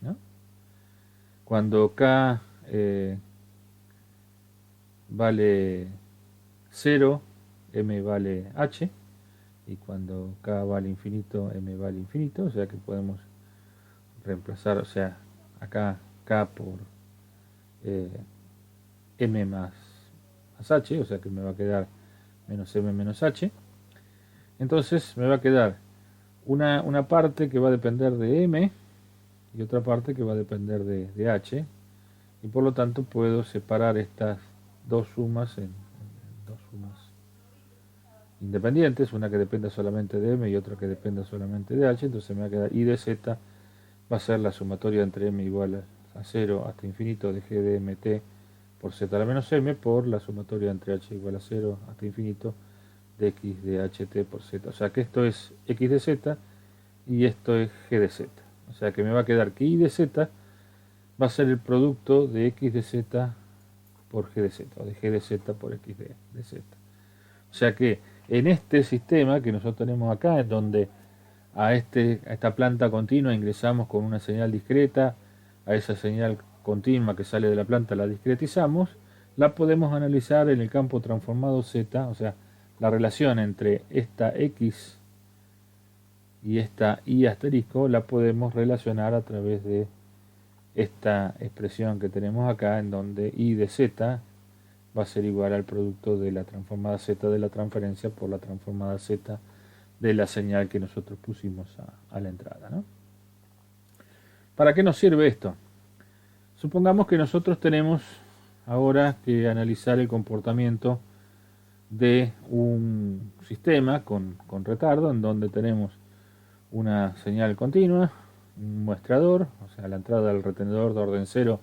¿no? Cuando k vale 0, m vale h, y cuando k vale infinito, m vale infinito, o sea que podemos reemplazar, o sea, acá k por m más h, o sea que me va a quedar menos m menos h. Entonces me va a quedar una parte que va a depender de m y otra parte que va a depender de h, y por lo tanto puedo separar estas dos sumas en dos sumas independientes, una que dependa solamente de m y otra que dependa solamente de h. Entonces me va a quedar I de z va a ser la sumatoria entre m igual a 0 hasta infinito de g de mt por z a la menos m por la sumatoria entre h igual a 0 hasta infinito de x de ht por z. O sea que esto es x de z y esto es g de z. O sea que me va a quedar que I de z va a ser el producto de x de z por g de z, o de g de z por x de z. O sea que en este sistema que nosotros tenemos acá, en donde a esta planta continua ingresamos con una señal discreta, a esa señal continua que sale de la planta la discretizamos, la podemos analizar en el campo transformado z, o sea, la relación entre esta x y esta y asterisco la podemos relacionar a través de esta expresión que tenemos acá, en donde I de z va a ser igual al producto de la transformada z de la transferencia por la transformada z de la señal que nosotros pusimos a la entrada, ¿no? ¿Para qué nos sirve esto? Supongamos que nosotros tenemos ahora que analizar el comportamiento de un sistema con retardo, en donde tenemos una señal continua, un muestrador, o sea, a la entrada del retenedor de orden 0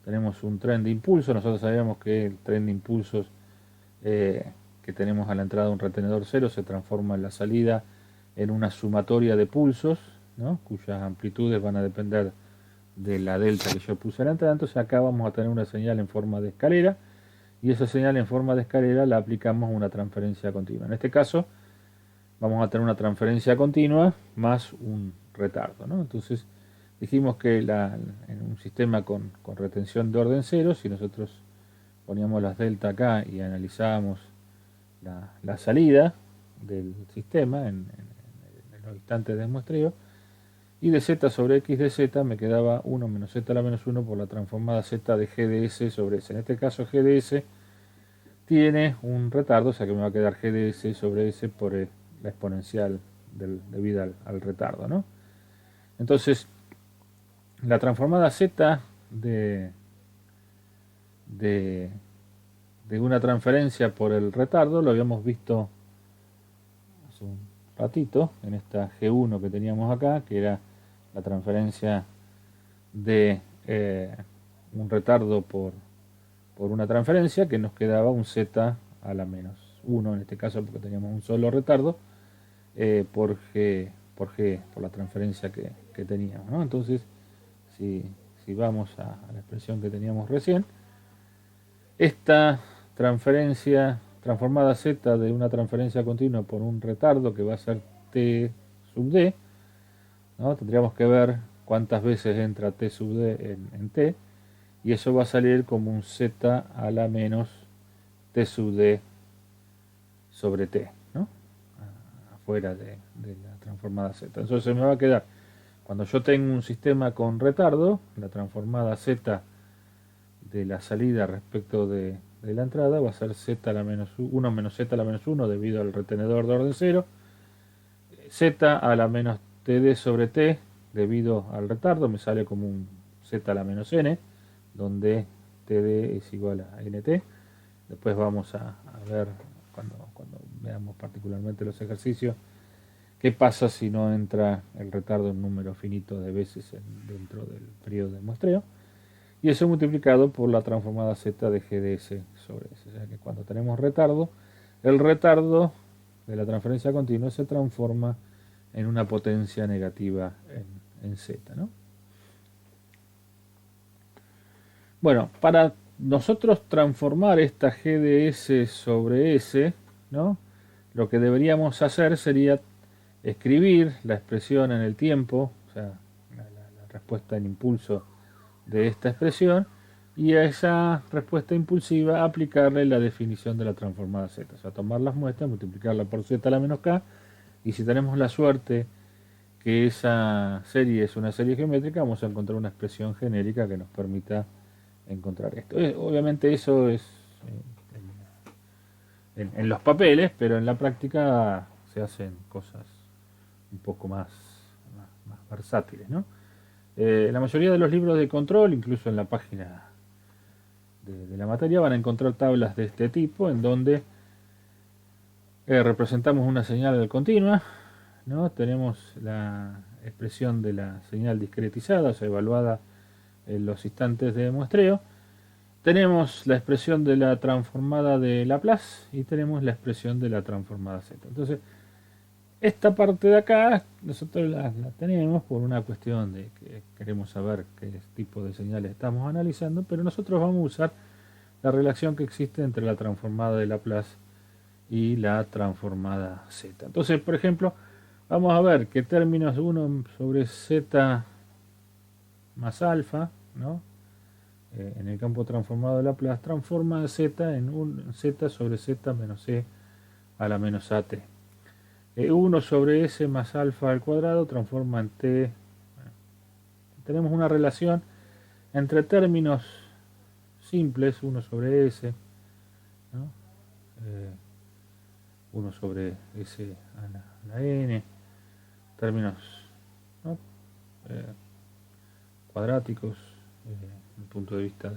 tenemos un tren de impulso. Nosotros sabemos que el tren de impulsos que tenemos a la entrada de un retenedor 0 se transforma en la salida en una sumatoria de pulsos, ¿no? Cuyas amplitudes van a depender de la delta que yo puse a la entrada. Entonces acá vamos a tener una señal en forma de escalera, y esa señal en forma de escalera la aplicamos a una transferencia continua. En este caso vamos a tener una transferencia continua más un retardo, ¿no? Entonces dijimos que en un sistema con retención de orden 0, si nosotros poníamos las delta acá y analizábamos la salida del sistema en los instantes de muestreo, y de z sobre x de z me quedaba 1 menos z a la menos 1 por la transformada z de g de s sobre s. En este caso g de s tiene un retardo, o sea que me va a quedar g de s sobre s por la exponencial debida al retardo, ¿no? Entonces la transformada z de de, de una transferencia por el retardo, lo habíamos visto hace un ratito en esta G1 que teníamos acá, que era la transferencia de un retardo por una transferencia, que nos quedaba un z a la menos 1 en este caso, porque teníamos un solo retardo, por la transferencia que teníamos, ¿no? Entonces, si vamos a la expresión que teníamos recién, esta transferencia transformada z de una transferencia continua por un retardo que va a ser t sub d, ¿no? Tendríamos que ver cuántas veces entra t sub d en t, y eso va a salir como un z a la menos t sub d sobre t, ¿no? Afuera de la transformada z. Entonces me va a quedar, cuando yo tengo un sistema con retardo, la transformada z de la salida respecto de la entrada va a ser z a la menos 1 menos z a la menos 1 debido al retenedor de orden 0, z a la menos td sobre t debido al retardo, me sale como un z a la menos n, donde td es igual a nt. Después vamos a ver, cuando veamos particularmente los ejercicios, qué pasa si no entra el retardo en número finito de veces dentro del periodo de muestreo. Y eso multiplicado por la transformada z de gds sobre s. O sea que cuando tenemos retardo, el retardo de la transferencia continua se transforma en una potencia negativa en z, ¿no? Bueno, para nosotros transformar esta gds sobre s, ¿no? Lo que deberíamos hacer sería escribir la expresión en el tiempo, o sea, la respuesta en impulso de esta expresión, y a esa respuesta impulsiva aplicarle la definición de la transformada z, o sea, tomar las muestras, multiplicarla por z a la menos k, y si tenemos la suerte que esa serie es una serie geométrica, vamos a encontrar una expresión genérica que nos permita encontrar esto. Obviamente eso es en los papeles, pero en la práctica se hacen cosas un poco más versátiles, ¿no? La mayoría de los libros de control, incluso en la página de la materia, van a encontrar tablas de este tipo en donde representamos una señal continua, ¿no? Tenemos la expresión de la señal discretizada, o sea, evaluada en los instantes de muestreo. Tenemos la expresión de la transformada de Laplace y tenemos la expresión de la transformada z. Entonces, esta parte de acá nosotros la tenemos por una cuestión de que queremos saber qué tipo de señales estamos analizando, pero nosotros vamos a usar la relación que existe entre la transformada de Laplace y la transformada z. Entonces, por ejemplo, vamos a ver que términos 1 sobre z más alfa, ¿no? En el campo transformado de Laplace transforma z en un z sobre z menos c a la menos at. 1 sobre s más alfa al cuadrado transforma en t. Tenemos una relación entre términos simples, 1 sobre s, ¿no? 1 sobre s a la n, términos, ¿no? Cuadráticos, desde el punto de vista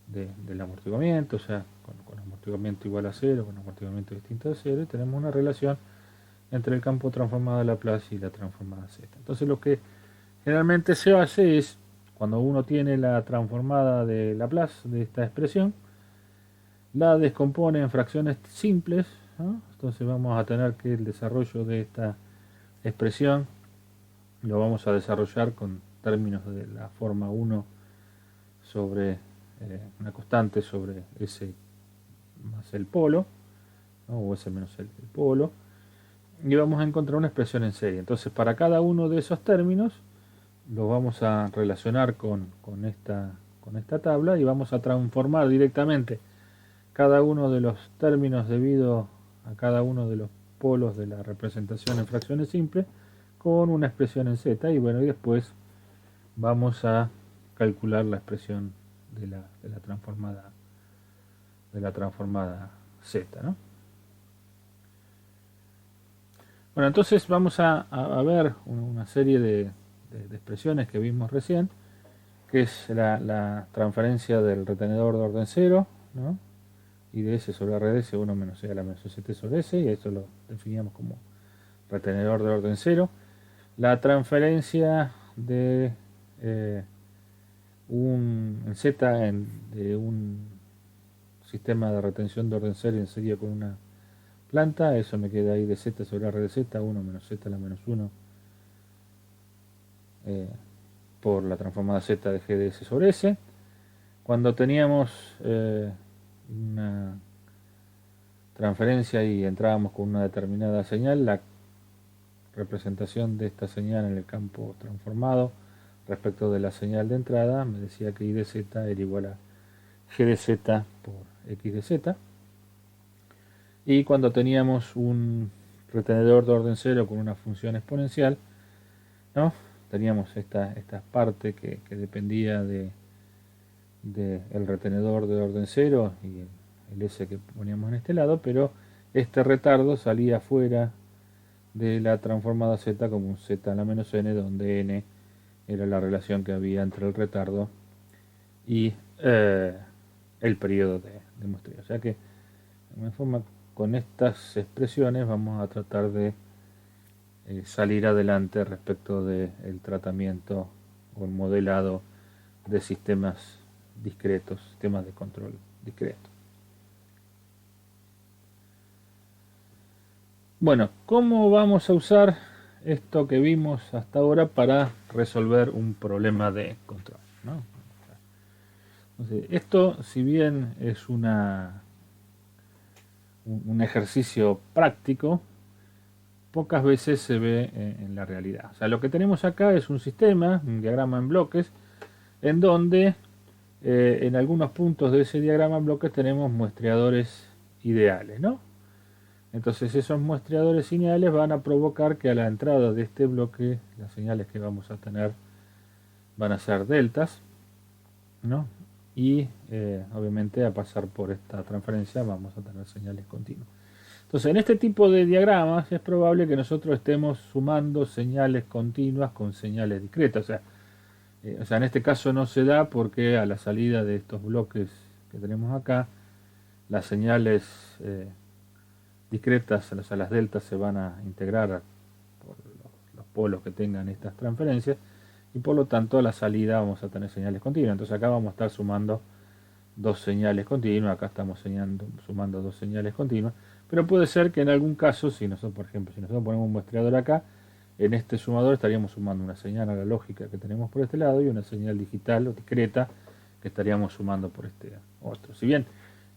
del amortiguamiento, o sea, con amortiguamiento igual a 0, con amortiguamiento distinto a 0, y tenemos una relación entre el campo transformado de Laplace y la transformada z. Entonces lo que generalmente se hace es, cuando uno tiene la transformada de Laplace de esta expresión, la descompone en fracciones simples, ¿no? Entonces vamos a tener que el desarrollo de esta expresión lo vamos a desarrollar con términos de la forma 1 sobre una constante sobre s más el polo, ¿no? O s menos el polo, y vamos a encontrar una expresión en serie. Entonces, para cada uno de esos términos los vamos a relacionar con esta tabla y vamos a transformar directamente cada uno de los términos debido a cada uno de los polos de la representación en fracciones simples con una expresión en z, y bueno, y después vamos a calcular la expresión de la transformada z, ¿no? Bueno, entonces vamos a ver una serie de expresiones que vimos recién, que es la transferencia del retenedor de orden 0, ¿no? Y de S sobre RDS 1 menos E a la menos ST sobre S, y eso lo definíamos como retenedor de orden 0. La transferencia de un Z de un sistema de retención de orden 0 en serie con una planta, eso me queda ahí de Z sobre R de Z, 1 menos Z a la menos 1 por la transformada Z de G de S sobre S. Cuando teníamos una transferencia y entrábamos con una determinada señal, la representación de esta señal en el campo transformado respecto de la señal de entrada me decía que I de Z era igual a G de Z por X de Z. Y cuando teníamos un retenedor de orden 0 con una función exponencial, ¿no? Teníamos esta parte que dependía del retenedor de orden 0 y el S que poníamos en este lado, pero este retardo salía fuera de la transformada Z como un Z a la menos n, donde n era la relación que había entre el retardo y el periodo de muestreo. O sea que, de alguna forma, con estas expresiones vamos a tratar de salir adelante respecto del tratamiento o el modelado de sistemas discretos, sistemas de control discreto. Bueno, ¿cómo vamos a usar esto que vimos hasta ahora para resolver un problema de control, ¿no? Entonces, esto, si bien es un ejercicio práctico, pocas veces se ve en la realidad. O sea, lo que tenemos acá es un sistema, un diagrama en bloques, en donde en algunos puntos de ese diagrama en bloques tenemos muestreadores ideales, ¿no? Entonces esos muestreadores ideales van a provocar que a la entrada de este bloque las señales que vamos a tener van a ser deltas, ¿no? Y obviamente a pasar por esta transferencia vamos a tener señales continuas. Entonces, en este tipo de diagramas es probable que nosotros estemos sumando señales continuas con señales discretas. O sea, en este caso no se da porque a la salida de estos bloques que tenemos acá, las señales discretas, o sea, las deltas se van a integrar por los polos que tengan estas transferencias, y por lo tanto a la salida vamos a tener señales continuas. Entonces acá vamos a estar sumando dos señales continuas, acá estamos sumando dos señales continuas, pero puede ser que en algún caso, si nosotros, por ejemplo, si nosotros ponemos un muestreador acá, en este sumador estaríamos sumando una señal analógica que tenemos por este lado y una señal digital o discreta que estaríamos sumando por este otro. Si bien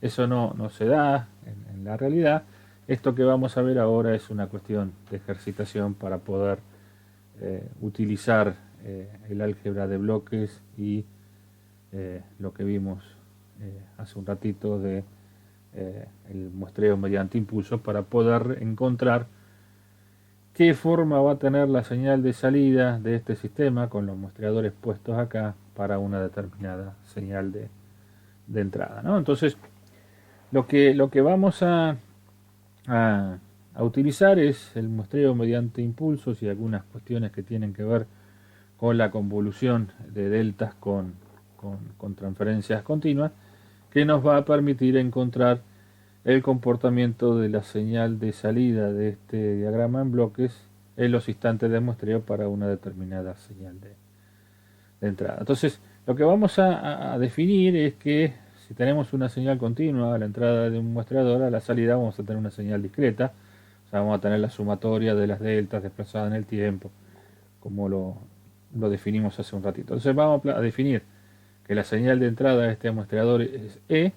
eso no se da en la realidad, esto que vamos a ver ahora es una cuestión de ejercitación para poder utilizar el álgebra de bloques y lo que vimos hace un ratito de el muestreo mediante impulsos para poder encontrar qué forma va a tener la señal de salida de este sistema con los muestreadores puestos acá para una determinada señal de entrada, ¿no? Entonces lo que vamos a utilizar es el muestreo mediante impulsos y algunas cuestiones que tienen que ver con la convolución de deltas con transferencias continuas, que nos va a permitir encontrar el comportamiento de la señal de salida de este diagrama en bloques en los instantes de muestreo para una determinada señal de entrada. Entonces, lo que vamos a definir es que si tenemos una señal continua a la entrada de un muestreador, a la salida vamos a tener una señal discreta, o sea, vamos a tener la sumatoria de las deltas desplazadas en el tiempo, como lo definimos hace un ratito. Entonces vamos a definir que la señal de entrada de este muestreador es E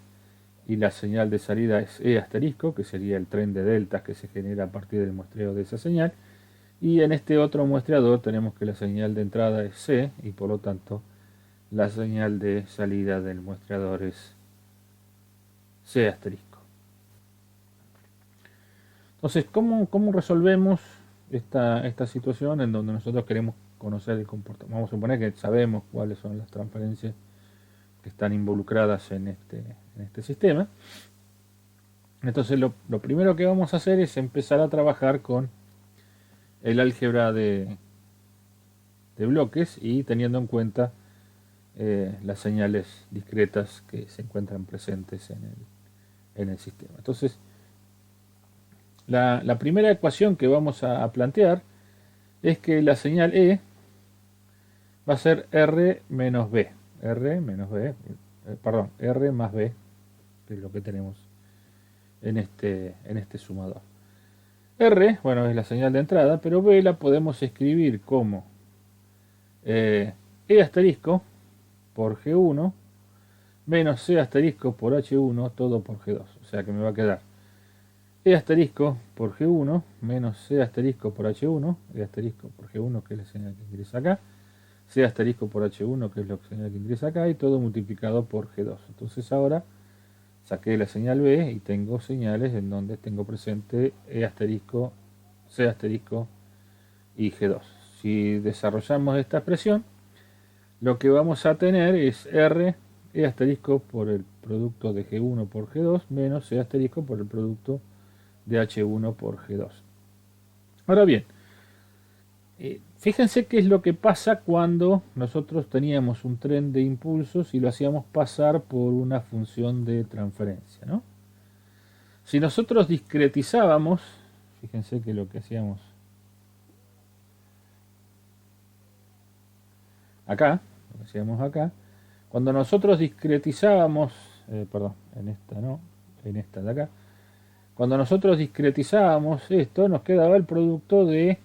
y la señal de salida es E asterisco, que sería el tren de deltas que se genera a partir del muestreo de esa señal. Y en este otro muestreador tenemos que la señal de entrada es C y por lo tanto la señal de salida del muestreador es C asterisco. Entonces, ¿cómo resolvemos esta situación en donde nosotros queremos conocer el comportamiento? Vamos a suponer que sabemos cuáles son las transferencias que están involucradas en este sistema. Entonces lo primero que vamos a hacer es empezar a trabajar con el álgebra de bloques y teniendo en cuenta las señales discretas que se encuentran presentes en el sistema. Entonces, la primera ecuación que vamos a plantear es que la señal E va a ser R menos B. R menos B, perdón, R más B, que es lo que tenemos en este sumador. R, bueno, es la señal de entrada, pero B la podemos escribir como E asterisco por G1 menos C asterisco por H1 todo por G2. O sea que me va a quedar E asterisco por G1 menos C asterisco por H1, E asterisco por G1 que es la señal que ingresa acá, C asterisco por H1 que es la señal que ingresa acá y todo multiplicado por G2. Entonces ahora saqué la señal B y tengo señales en donde tengo presente E asterisco, C asterisco y G2. Si desarrollamos esta expresión, lo que vamos a tener es R E asterisco por el producto de G1 por G2 menos C asterisco por el producto de H1 por G2. Ahora bien, fíjense qué es lo que pasa cuando nosotros teníamos un tren de impulsos y lo hacíamos pasar por una función de transferencia, ¿no? Si nosotros discretizábamos, fíjense que lo que hacíamos acá, cuando nosotros discretizábamos, perdón, en esta no, en esta de acá, cuando nosotros discretizábamos esto, nos quedaba el producto de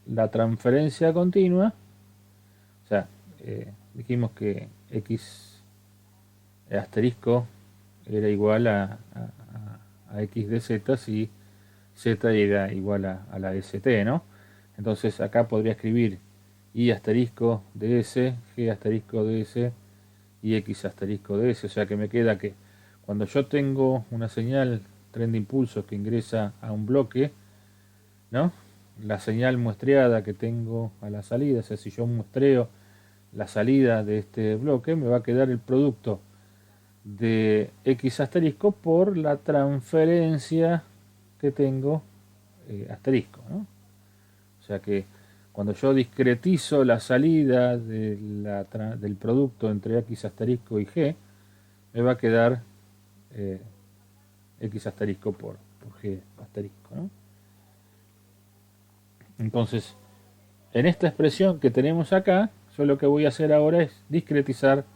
la transferencia continua, o sea, dijimos que x asterisco era igual a x de z si z era igual a la st, ¿no? Entonces acá podría escribir y asterisco de s, g asterisco de s y x asterisco de s, o sea que me queda que cuando yo tengo una señal tren de impulsos que ingresa a un bloque, ¿no? La señal muestreada que tengo a la salida, o sea, si yo muestreo la salida de este bloque, me va a quedar el producto de x asterisco por la transferencia que tengo asterisco, ¿no? O sea que cuando yo discretizo la salida del producto entre x asterisco y g, me va a quedar x asterisco por g asterisco, ¿no? Entonces, en esta expresión que tenemos acá, yo lo que voy a hacer ahora es discretizar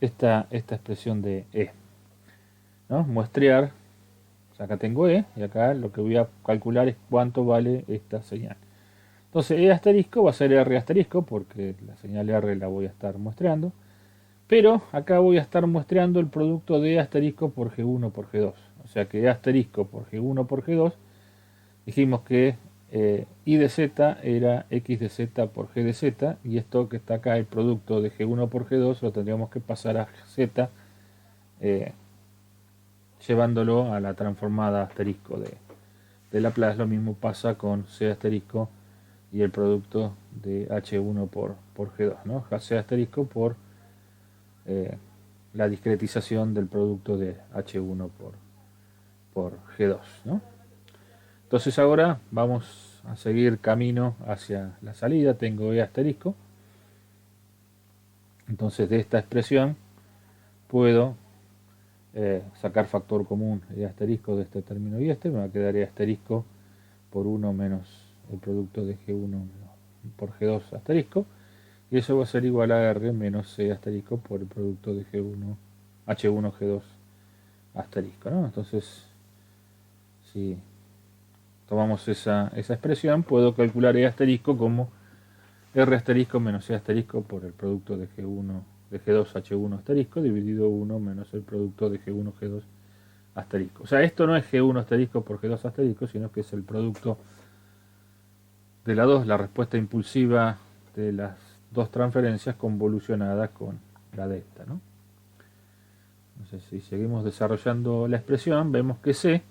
esta expresión de E, ¿no? Muestrear, o sea, acá tengo E, y acá lo que voy a calcular es cuánto vale esta señal. Entonces, E asterisco va a ser R asterisco, porque la señal R la voy a estar muestreando, pero acá voy a estar muestreando el producto de E asterisco por G1 por G2. O sea que E asterisco por G1 por G2, dijimos que I de Z era X de Z por G de Z, y esto que está acá, el producto de G1 por G2, lo tendríamos que pasar a Z, llevándolo a la transformada asterisco de Laplace. Lo mismo pasa con C asterisco y el producto de H1 por G2, ¿no? C asterisco por la discretización del producto de H1 por G2, ¿no? Entonces ahora vamos a seguir camino hacia la salida. Tengo E asterisco. Entonces de esta expresión puedo sacar factor común E asterisco de este término y este. Me va a quedar E asterisco por 1 menos el producto de G1 por G2 asterisco. Y eso va a ser igual a R menos C asterisco por el producto de G1, H1 G2 asterisco, ¿no? Entonces, si tomamos esa expresión, puedo calcular E asterisco como R asterisco menos C asterisco por el producto de G1 de G2 H1 asterisco dividido 1 menos el producto de G1 G2 asterisco. O sea, esto no es G1 asterisco por G2 asterisco, sino que es el producto de la respuesta impulsiva de las dos transferencias convolucionadas con la delta, ¿no? Entonces, si seguimos desarrollando la expresión, vemos que C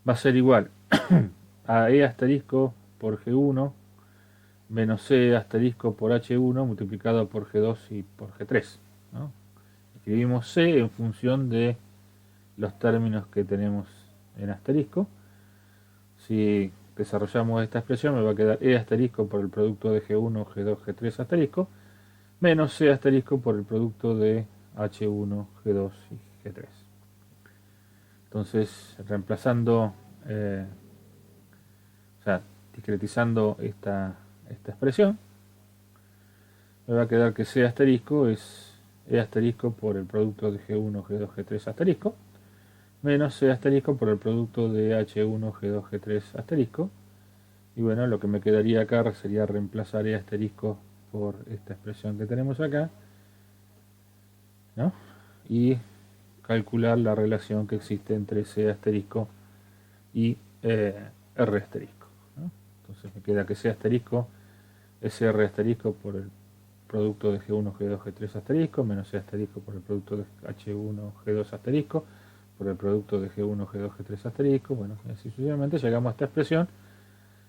va a ser igual a E asterisco por G1 menos C asterisco por H1 multiplicado por G2 y por G3, ¿no? Escribimos C en función de los términos que tenemos en asterisco. Si desarrollamos esta expresión, me va a quedar E asterisco por el producto de G1, G2, G3 asterisco menos C asterisco por el producto de H1, G2 y G3. Entonces, reemplazando, o sea, discretizando esta expresión, me va a quedar que C asterisco es E asterisco por el producto de G1, G2, G3 asterisco, menos C asterisco por el producto de H1, G2, G3 asterisco. Y bueno, lo que me quedaría acá sería reemplazar E asterisco por esta expresión que tenemos acá, ¿no? Y calcular la relación que existe entre C asterisco y R asterisco, ¿no? Entonces me queda que C asterisco es R asterisco por el producto de G1, G2, G3 asterisco, menos C asterisco por el producto de H1, G2 asterisco, por el producto de G1, G2, G3 asterisco, bueno, y así sucesivamente llegamos a esta expresión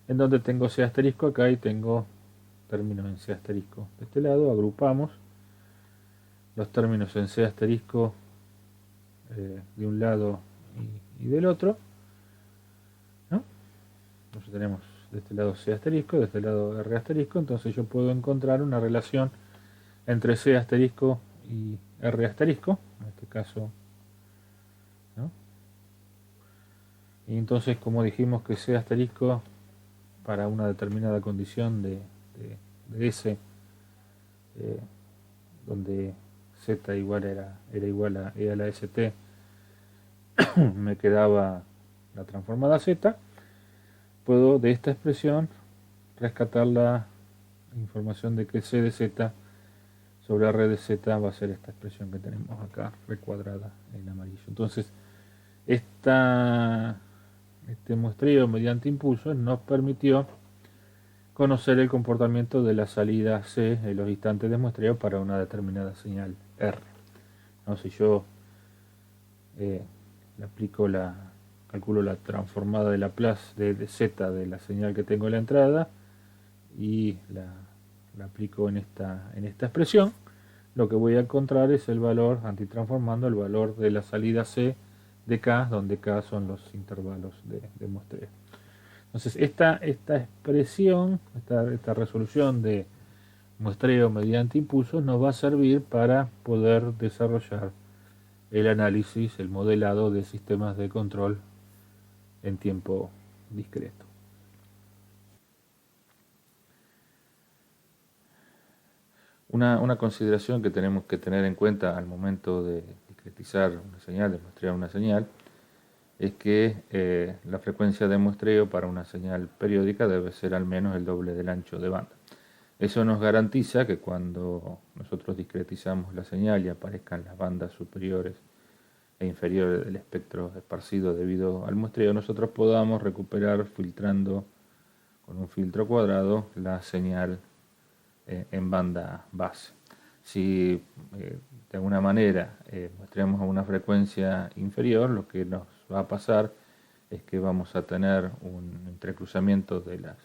en donde tengo C asterisco acá y tengo términos en C asterisco. De este lado agrupamos los términos en C asterisco de un lado y del otro, ¿no? Entonces tenemos de este lado C asterisco, de este lado R asterisco, entonces yo puedo encontrar una relación entre C asterisco y R asterisco, en este caso, ¿no? Y entonces, como dijimos que C asterisco para una determinada condición de S, donde Z igual era igual a E a la ST, me quedaba la transformada Z, puedo de esta expresión rescatar la información de que C de Z sobre R de Z va a ser esta expresión que tenemos acá recuadrada en amarillo. Entonces, este muestreo mediante impulsos nos permitió conocer el comportamiento de la salida C en los instantes de muestreo para una determinada señal R. ¿No? Si yo le aplico calculo la transformada de Laplace de Z de la señal que tengo en la entrada y la aplico en esta expresión, lo que voy a encontrar es el valor, antitransformando el valor de la salida C de K, donde K son los intervalos de muestreo. Entonces, esta expresión, esta resolución de muestreo mediante impulsos nos va a servir para poder desarrollar el análisis, el modelado de sistemas de control en tiempo discreto. Una consideración que tenemos que tener en cuenta al momento de discretizar una señal, de muestrear una señal, es que la frecuencia de muestreo para una señal periódica debe ser al menos el doble del ancho de banda. Eso nos garantiza que cuando nosotros discretizamos la señal y aparezcan las bandas superiores e inferiores del espectro esparcido debido al muestreo, nosotros podamos recuperar filtrando con un filtro cuadrado la señal en banda base. Si de alguna manera muestreamos a una frecuencia inferior, lo que nos va a pasar es que vamos a tener un entrecruzamiento de las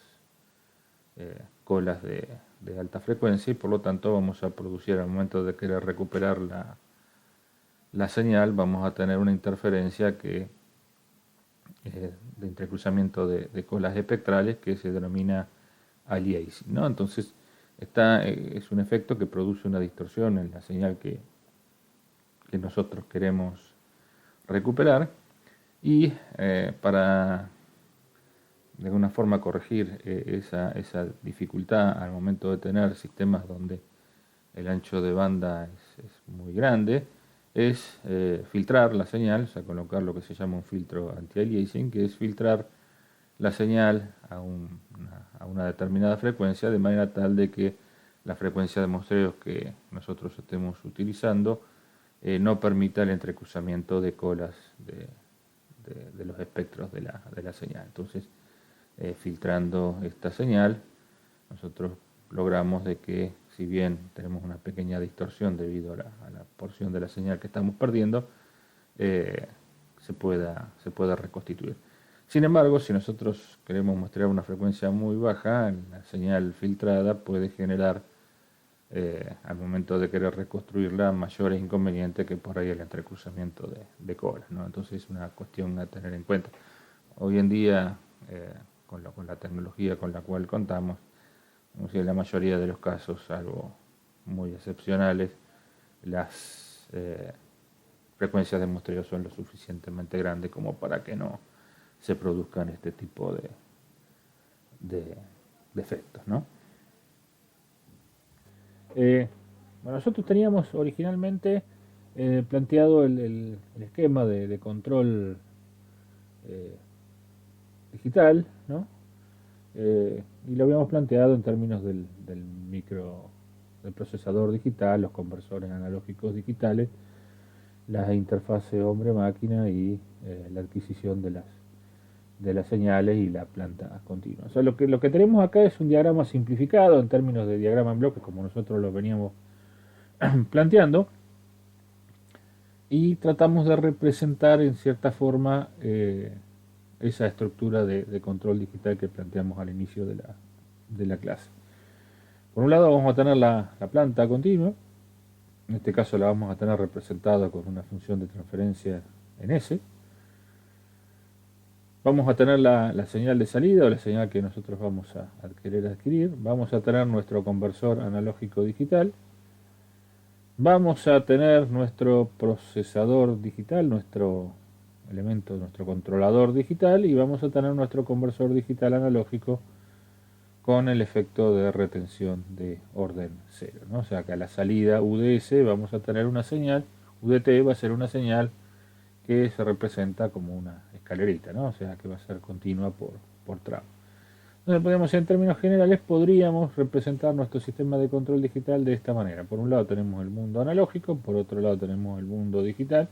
colas de alta frecuencia y por lo tanto vamos a producir al momento de querer recuperar la señal, vamos a tener una interferencia de entrecruzamiento de colas espectrales que se denomina aliasing, ¿no? Entonces, es un efecto que produce una distorsión en la señal que nosotros queremos recuperar y para de alguna forma corregir esa dificultad al momento de tener sistemas donde el ancho de banda es muy grande, es filtrar la señal, o sea, colocar lo que se llama un filtro anti-aliasing, que es filtrar la señal a una determinada frecuencia de manera tal de que la frecuencia de muestreos que nosotros estemos utilizando no permita el entrecruzamiento de colas de los espectros de la señal. Entonces, filtrando esta señal, nosotros logramos de que, si bien tenemos una pequeña distorsión debido a la porción de la señal que estamos perdiendo, se pueda reconstituir. Sin embargo, si nosotros queremos muestrear una frecuencia muy baja, la señal filtrada puede generar, al momento de querer reconstruirla, mayores inconvenientes que por ahí el entrecruzamiento de colas, ¿no? Entonces es una cuestión a tener en cuenta. Hoy en día, con la tecnología con la cual contamos, la mayoría de los casos, salvo muy excepcionales, las frecuencias de muestreo son lo suficientemente grandes como para que no se produzcan este tipo de efectos, ¿no? Bueno, nosotros teníamos originalmente planteado el esquema de control eh, digital, ¿no? Y lo habíamos planteado en términos del procesador digital, los conversores analógicos digitales, la interfase hombre-máquina y la adquisición de las señales y la planta continua. O sea, lo que tenemos acá es un diagrama simplificado en términos de diagrama en bloques, como nosotros lo veníamos planteando, y tratamos de representar en cierta forma esa estructura de control digital que planteamos al inicio de la clase. Por un lado vamos a tener la planta continua, en este caso la vamos a tener representada con una función de transferencia en S. Vamos a tener la señal de salida o la señal que nosotros vamos a querer adquirir. Vamos a tener nuestro conversor analógico digital. Vamos a tener nuestro procesador digital, nuestro elemento, nuestro controlador digital, y vamos a tener nuestro conversor digital analógico con el efecto de retención de orden 0, ¿no? O sea que a la salida UDS vamos a tener una señal, UDT va a ser una señal que se representa como una escalerita, ¿no? O sea que va a ser continua por tramo. Entonces, en términos generales, podríamos representar nuestro sistema de control digital de esta manera. Por un lado tenemos el mundo analógico, por otro lado tenemos el mundo digital,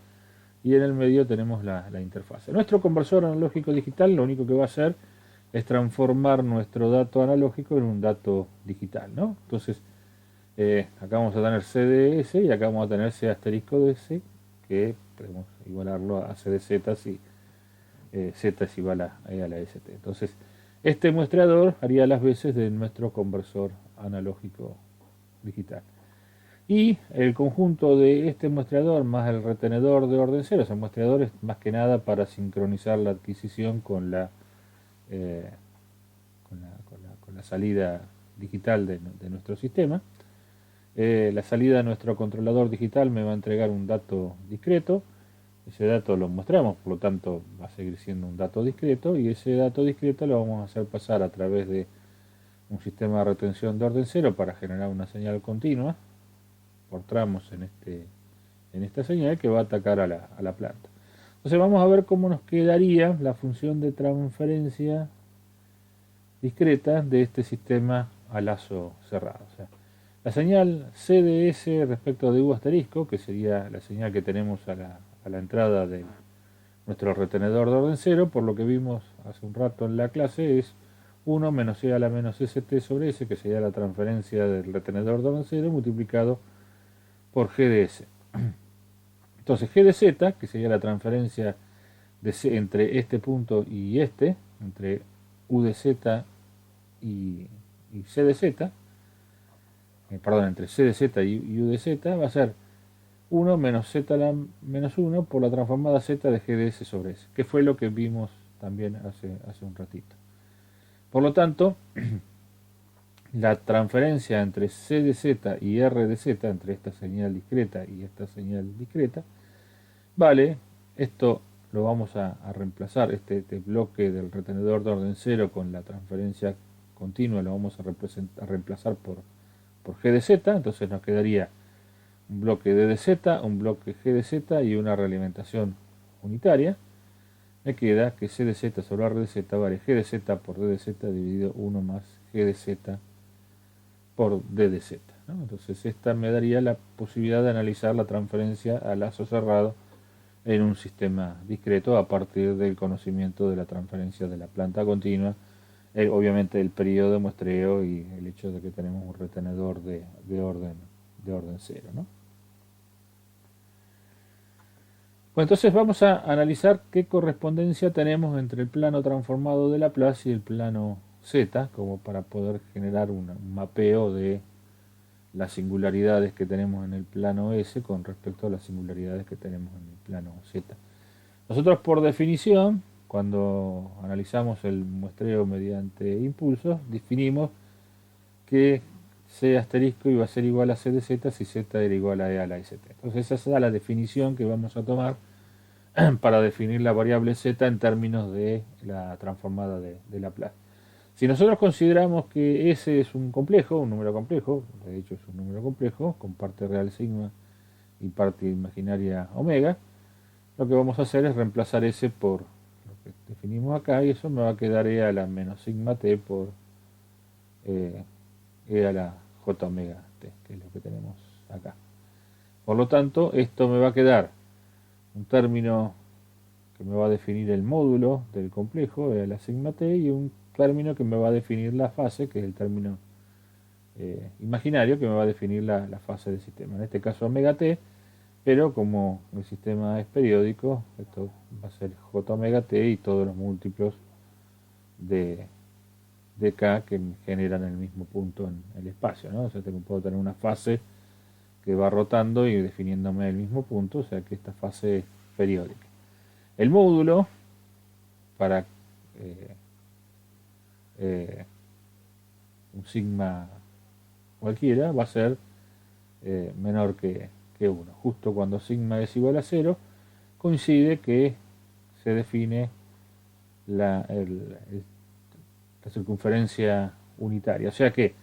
y en el medio tenemos la interfase. Nuestro conversor analógico digital lo único que va a hacer es transformar nuestro dato analógico en un dato digital, ¿no? Entonces, acá vamos a tener CDS y acá vamos a tener C asterisco de S, que podemos igualarlo a CDZ si Z es igual a la ST. Entonces, este muestreador haría las veces de nuestro conversor analógico digital. Y el conjunto de este muestreador más el retenedor de orden 0, o sea, muestreador es más que nada para sincronizar la adquisición con eh, con la salida digital de nuestro sistema. La salida de nuestro controlador digital me va a entregar un dato discreto. Ese dato lo mostramos, por lo tanto va a seguir siendo un dato discreto, y ese dato discreto lo vamos a hacer pasar a través de un sistema de retención de orden 0 para generar una señal continua por tramos en esta señal que va a atacar a la planta. Entonces vamos a ver cómo nos quedaría la función de transferencia discreta de este sistema a lazo cerrado. O sea, la señal CDS respecto de U asterisco, que sería la señal que tenemos a la entrada de nuestro retenedor de orden 0, por lo que vimos hace un rato en la clase, es 1 menos C a la menos ST sobre S, que sería la transferencia del retenedor de orden 0 multiplicado por G de S. Entonces G de Z, que sería la transferencia de C entre este punto y este, entre U de Z y C de Z, perdón, entre C de Z y U de Z, va a ser 1 menos Z a la menos 1 por la transformada Z de G de S sobre S, que fue lo que vimos también hace un ratito. Por lo tanto, la transferencia entre C de Z y R de Z, entre esta señal discreta y esta señal discreta, vale, esto lo vamos a reemplazar, este bloque del retenedor de orden 0 con la transferencia continua lo vamos a reemplazar por G de Z, entonces nos quedaría un bloque D de Z, un bloque G de Z y una realimentación unitaria. Me queda que C de Z sobre R de Z vale G de Z por D de Z dividido 1 más G de Z por D de Z, ¿no? Entonces esta me daría la posibilidad de analizar la transferencia a lazo cerrado en un sistema discreto a partir del conocimiento de la transferencia de la planta continua, obviamente el periodo de muestreo y el hecho de que tenemos un retenedor de orden 0, ¿no? Bueno, entonces vamos a analizar qué correspondencia tenemos entre el plano transformado de Laplace y el plano Z, como para poder generar un mapeo de las singularidades que tenemos en el plano S con respecto a las singularidades que tenemos en el plano Z. Nosotros, por definición, cuando analizamos el muestreo mediante impulsos, definimos que C asterisco iba a ser igual a C de Z si Z era igual a E a la ST. Entonces esa es la definición que vamos a tomar para definir la variable Z en términos de la transformada de Laplace. Si nosotros consideramos que S es un complejo, un número complejo, de hecho es un número complejo, con parte real sigma y parte imaginaria omega, lo que vamos a hacer es reemplazar S por lo que definimos acá, y eso me va a quedar E a la menos sigma t por E a la j omega t, que es lo que tenemos acá. Por lo tanto, esto me va a quedar un término que me va a definir el módulo del complejo, E a la sigma t, y un término que me va a definir la fase, que es el término imaginario, que me va a definir la fase del sistema. En este caso omega t, pero como el sistema es periódico, esto va a ser j omega t y todos los múltiplos de k que generan el mismo punto en el espacio, ¿no? O sea, puedo tener una fase que va rotando y definiéndome el mismo punto, o sea que esta fase es periódica. El módulo, para un sigma cualquiera, va a ser menor que 1. Justo cuando sigma es igual a 0, coincide que se define la circunferencia unitaria. O sea que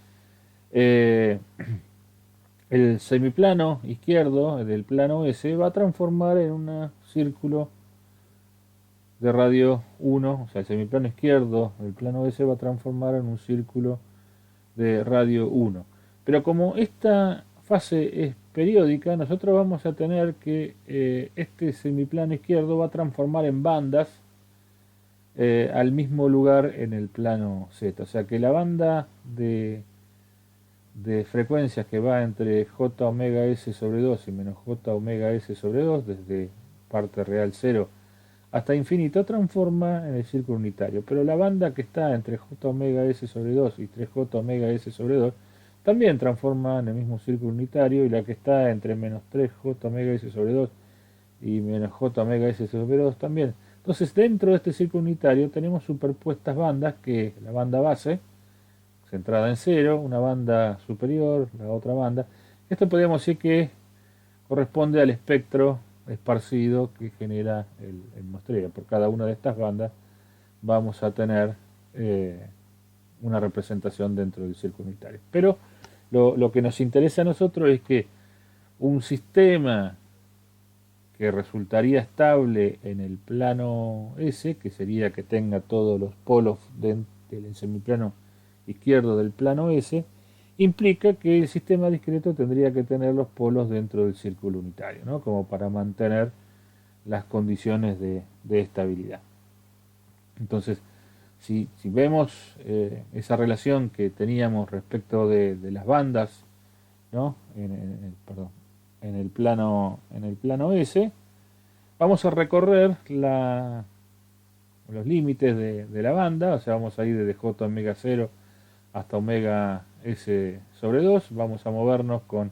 el semiplano izquierdo del plano S va a transformar en un círculo de radio 1, o sea, el semiplano izquierdo del plano S va a transformar en un círculo de radio 1. Pero como esta fase es periódica, nosotros vamos a tener que este semiplano izquierdo va a transformar en bandas al mismo lugar en el plano Z. O sea que la banda de frecuencias que va entre j omega s sobre 2 y menos j omega s sobre 2, desde parte real 0 hasta infinito, transforma en el círculo unitario. Pero la banda que está entre j omega s sobre 2 y 3j omega s sobre 2 también transforma en el mismo círculo unitario, y la que está entre menos 3j omega s sobre 2 y menos j omega s sobre 2 también. Entonces, dentro de este círculo unitario tenemos superpuestas bandas, que la banda base, centrada en 0, una banda superior, la otra banda. Esto podríamos decir que corresponde al espectro esparcido que genera el muestreo. Por cada una de estas bandas vamos a tener una representación dentro del círculo unitario. Pero lo que nos interesa a nosotros es que un sistema que resultaría estable en el plano S, que sería que tenga todos los polos del semiplano izquierdo del plano S, implica que el sistema discreto tendría que tener los polos dentro del círculo unitario, ¿no? Como para mantener las condiciones de estabilidad. Entonces, si vemos esa relación que teníamos respecto de las bandas, ¿no? en el plano S, vamos a recorrer los límites de la banda, o sea, vamos a ir desde j omega 0 hasta omega s sobre 2, vamos a movernos con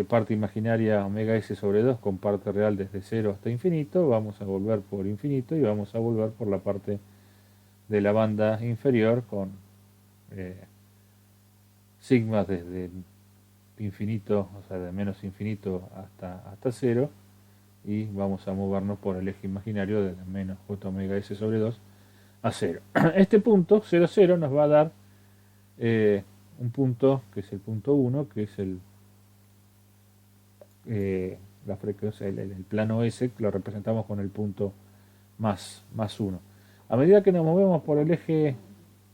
parte imaginaria omega s sobre 2 con parte real desde 0 hasta infinito, vamos a volver por infinito y vamos a volver por la parte de la banda inferior con sigmas desde infinito, o sea, de menos infinito hasta 0, y vamos a movernos por el eje imaginario desde menos j omega s sobre 2 a 0. Este punto 0, 0 nos va a dar un punto que es el punto 1, que es la frecuencia, el plano S, que lo representamos con el punto más 1. A medida que nos movemos por el eje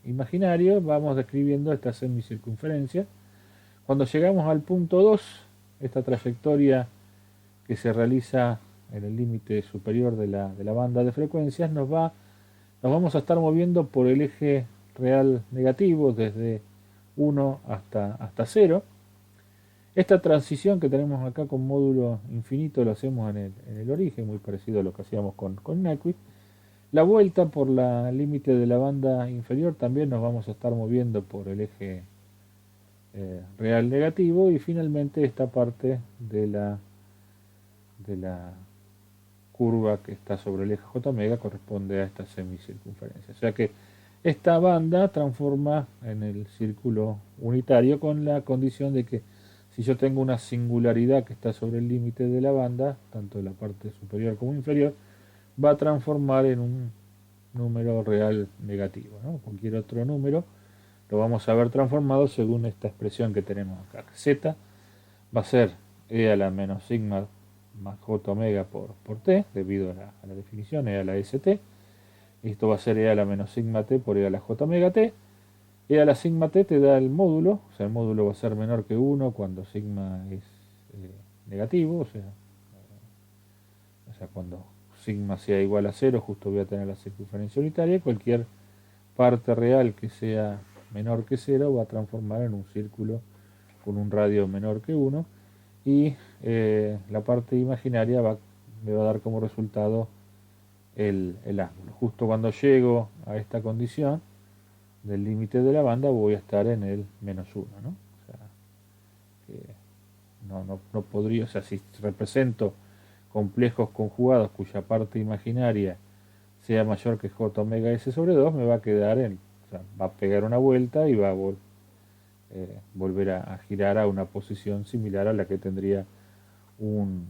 imaginario, vamos describiendo esta semicircunferencia. Cuando llegamos al punto 2, esta trayectoria que se realiza en el límite superior de la banda de frecuencias, nos vamos a estar moviendo por el eje real negativo desde 1 hasta 0. Esta transición que tenemos acá con módulo infinito lo hacemos en el origen, muy parecido a lo que hacíamos con Nyquist. La vuelta por la límite de la banda inferior también nos vamos a estar moviendo por el eje real negativo, y finalmente esta parte de la curva que está sobre el eje j omega corresponde a esta semicircunferencia. O sea que esta banda transforma en el círculo unitario con la condición de que si yo tengo una singularidad que está sobre el límite de la banda, tanto de la parte superior como inferior, va a transformar en un número real negativo, ¿no? Cualquier otro número lo vamos a ver transformado según esta expresión que tenemos acá. Z va a ser e a la menos sigma más j omega por t, debido a la definición e a la st. Esto va a ser e a la menos sigma t por e a la j omega t. E a la sigma t te da el módulo, o sea, el módulo va a ser menor que 1 cuando sigma es negativo, o sea, cuando sigma sea igual a 0, justo voy a tener la circunferencia unitaria. Cualquier parte real que sea menor que 0 va a transformar en un círculo con un radio menor que 1, y la parte imaginaria me va a dar como resultado el ángulo. Justo cuando llego a esta condición del límite de la banda voy a estar en el menos 1, ¿no? O sea, que no podría, o sea, si represento complejos conjugados cuya parte imaginaria sea mayor que j omega s sobre 2, me va a quedar o sea, va a pegar una vuelta y va a volver a girar a una posición similar a la que tendría un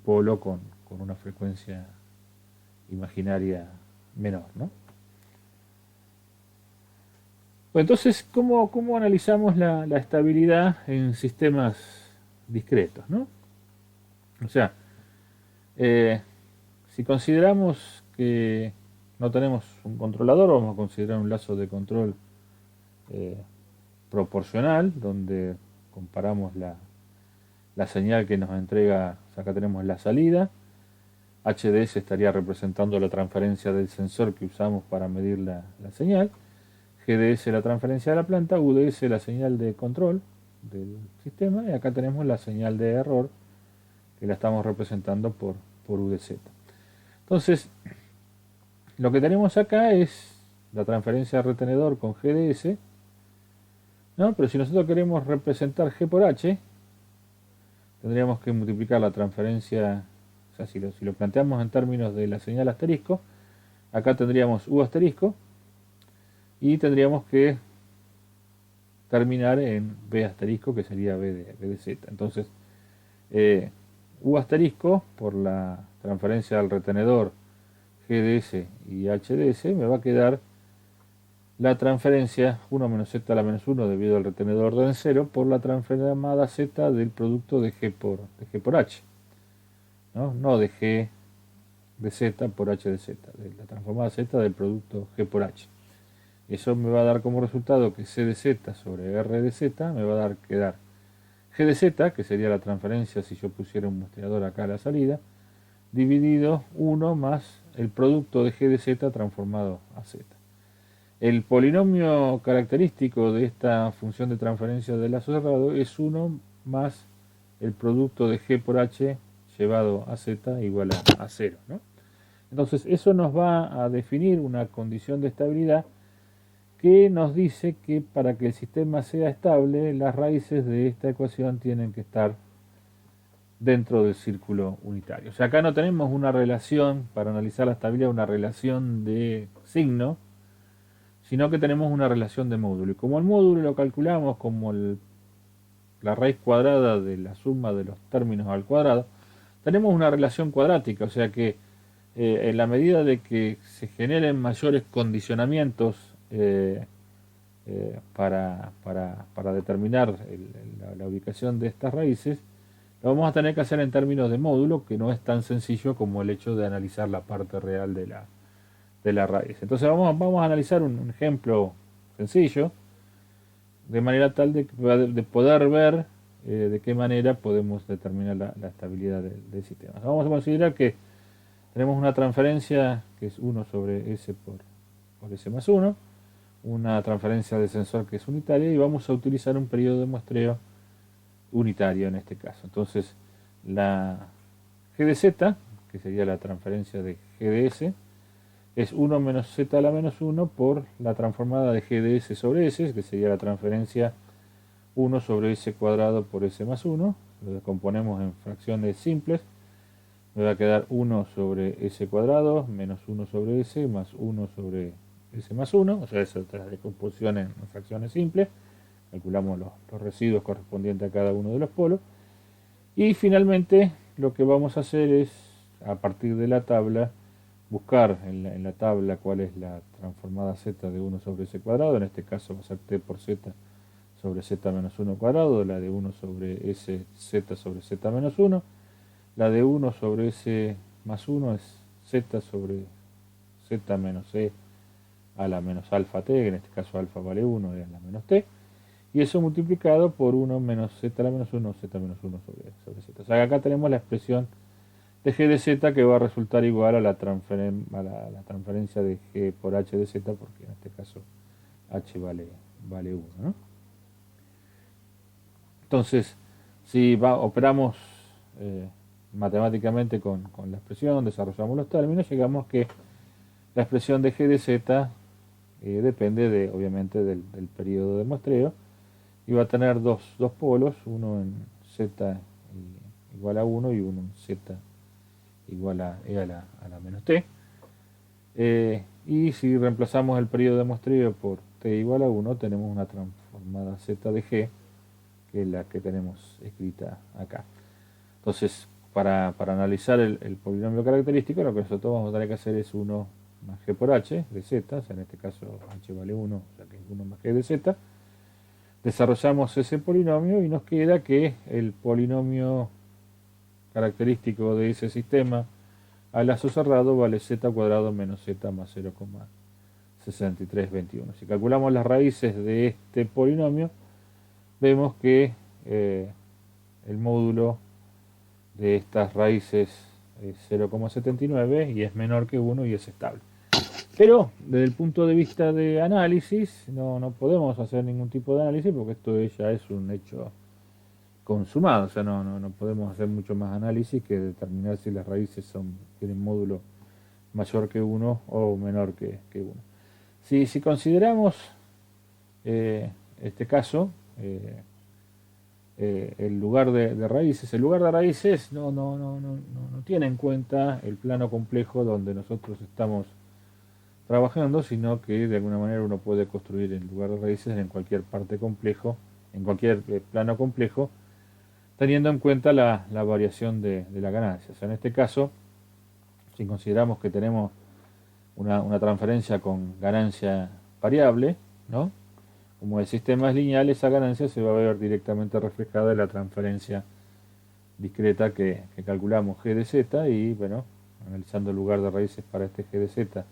polo con una frecuencia imaginaria menor, ¿no? Pues entonces, ¿cómo analizamos la estabilidad en sistemas discretos, ¿no? O sea, eh, si consideramos que no tenemos un controlador, vamos a considerar un lazo de control eh, proporcional, donde comparamos la señal que nos entrega, o sea, acá tenemos la salida, HDS estaría representando la transferencia del sensor que usamos para medir la señal, GDS la transferencia de la planta, UDS la señal de control del sistema, y acá tenemos la señal de error que la estamos representando por UDZ. Entonces, lo que tenemos acá es la transferencia de retenedor con GDS, ¿no? Pero si nosotros queremos representar G por H, tendríamos que multiplicar la transferencia, o sea, si lo planteamos en términos de la señal asterisco, acá tendríamos U asterisco, y tendríamos que terminar en B asterisco, que sería B de Z. Entonces, U asterisco, por la transferencia del retenedor GDS y HDS, me va a quedar la transferencia 1 menos Z a la menos 1 debido al retenedor de en 0 por la transformada Z del producto de G por H. No de G de Z por H de Z, de la transformada Z del producto G por H. Eso me va a dar como resultado que C de Z sobre R de Z me va a quedar G de Z, que sería la transferencia si yo pusiera un muestreador acá a la salida, dividido 1 más el producto de G de Z transformado a Z. El polinomio característico de esta función de transferencia del lazo cerrado es 1 más el producto de G por H llevado a Z igual a 0, ¿no? Entonces eso nos va a definir una condición de estabilidad que nos dice que para que el sistema sea estable, las raíces de esta ecuación tienen que estar dentro del círculo unitario. O sea, acá no tenemos una relación, para analizar la estabilidad, una relación de signo, sino que tenemos una relación de módulo. Y como el módulo lo calculamos como la raíz cuadrada de la suma de los términos al cuadrado, tenemos una relación cuadrática, o sea que en la medida de que se generen mayores condicionamientos para determinar la ubicación de estas raíces, lo vamos a tener que hacer en términos de módulo, que no es tan sencillo como el hecho de analizar la parte real de la raíz. Entonces vamos a analizar un ejemplo sencillo, de manera tal de poder ver de qué manera podemos determinar la estabilidad del sistema. Vamos a considerar que tenemos una transferencia que es 1 sobre S por S más 1, una transferencia de sensor que es unitaria, y vamos a utilizar un periodo de muestreo unitario en este caso. Entonces, la G de Z, que sería la transferencia de GDS, es 1 menos Z a la menos 1 por la transformada de GDS sobre S, que sería la transferencia 1 sobre S cuadrado por S más 1. Lo descomponemos en fracciones simples. Me va a quedar 1 sobre S cuadrado menos 1 sobre S más 1 sobre S más 1, o sea, es otra descomposición en fracciones simples. Calculamos los residuos correspondientes a cada uno de los polos. Y finalmente lo que vamos a hacer es, a partir de la tabla, buscar en la tabla cuál es la transformada z de 1 sobre s cuadrado. En este caso va a ser t por z sobre z menos 1 cuadrado, la de 1 sobre s z sobre z menos 1. La de 1 sobre s más 1 es z sobre z menos e a la menos alfa t, que en este caso alfa vale 1 y a la menos t. Y eso multiplicado por 1 menos z a la menos 1, z menos 1 sobre z. O sea, acá tenemos la expresión de g de z que va a resultar igual a la transferencia de g por h de z, porque en este caso h vale 1, ¿no? Entonces, si operamos matemáticamente con la expresión, desarrollamos los términos, llegamos que la expresión de g de z depende obviamente del periodo de muestreo, y va a tener dos polos, uno en z igual a 1 y uno en z igual a e a la menos t. Y si reemplazamos el periodo de muestreo por t igual a 1, tenemos una transformada z de g, que es la que tenemos escrita acá. Entonces, para analizar el polinomio característico, lo que nosotros vamos a tener que hacer es 1 más g por h de z, o sea, en este caso h vale 1, o sea que es 1 más g de z. Desarrollamos ese polinomio y nos queda que el polinomio característico de ese sistema a lazo cerrado vale z cuadrado menos z más 0,6321. Si calculamos las raíces de este polinomio, vemos que el módulo de estas raíces es 0,79 y es menor que 1 y es estable. Pero desde el punto de vista de análisis, no podemos hacer ningún tipo de análisis porque esto ya es un hecho consumado. O sea, no podemos hacer mucho más análisis que determinar si las raíces tienen módulo mayor que 1 o menor que 1. Si consideramos este caso, el lugar de raíces, no tiene en cuenta el plano complejo donde nosotros estamos trabajando, sino que de alguna manera uno puede construir el lugar de raíces en cualquier parte complejo, en cualquier plano complejo, teniendo en cuenta la variación de la ganancia. O sea, en este caso, si consideramos que tenemos una transferencia con ganancia variable, ¿no? Como el sistema es lineal, esa ganancia se va a ver directamente reflejada en la transferencia discreta que calculamos g de z, y bueno, analizando el lugar de raíces para este g de z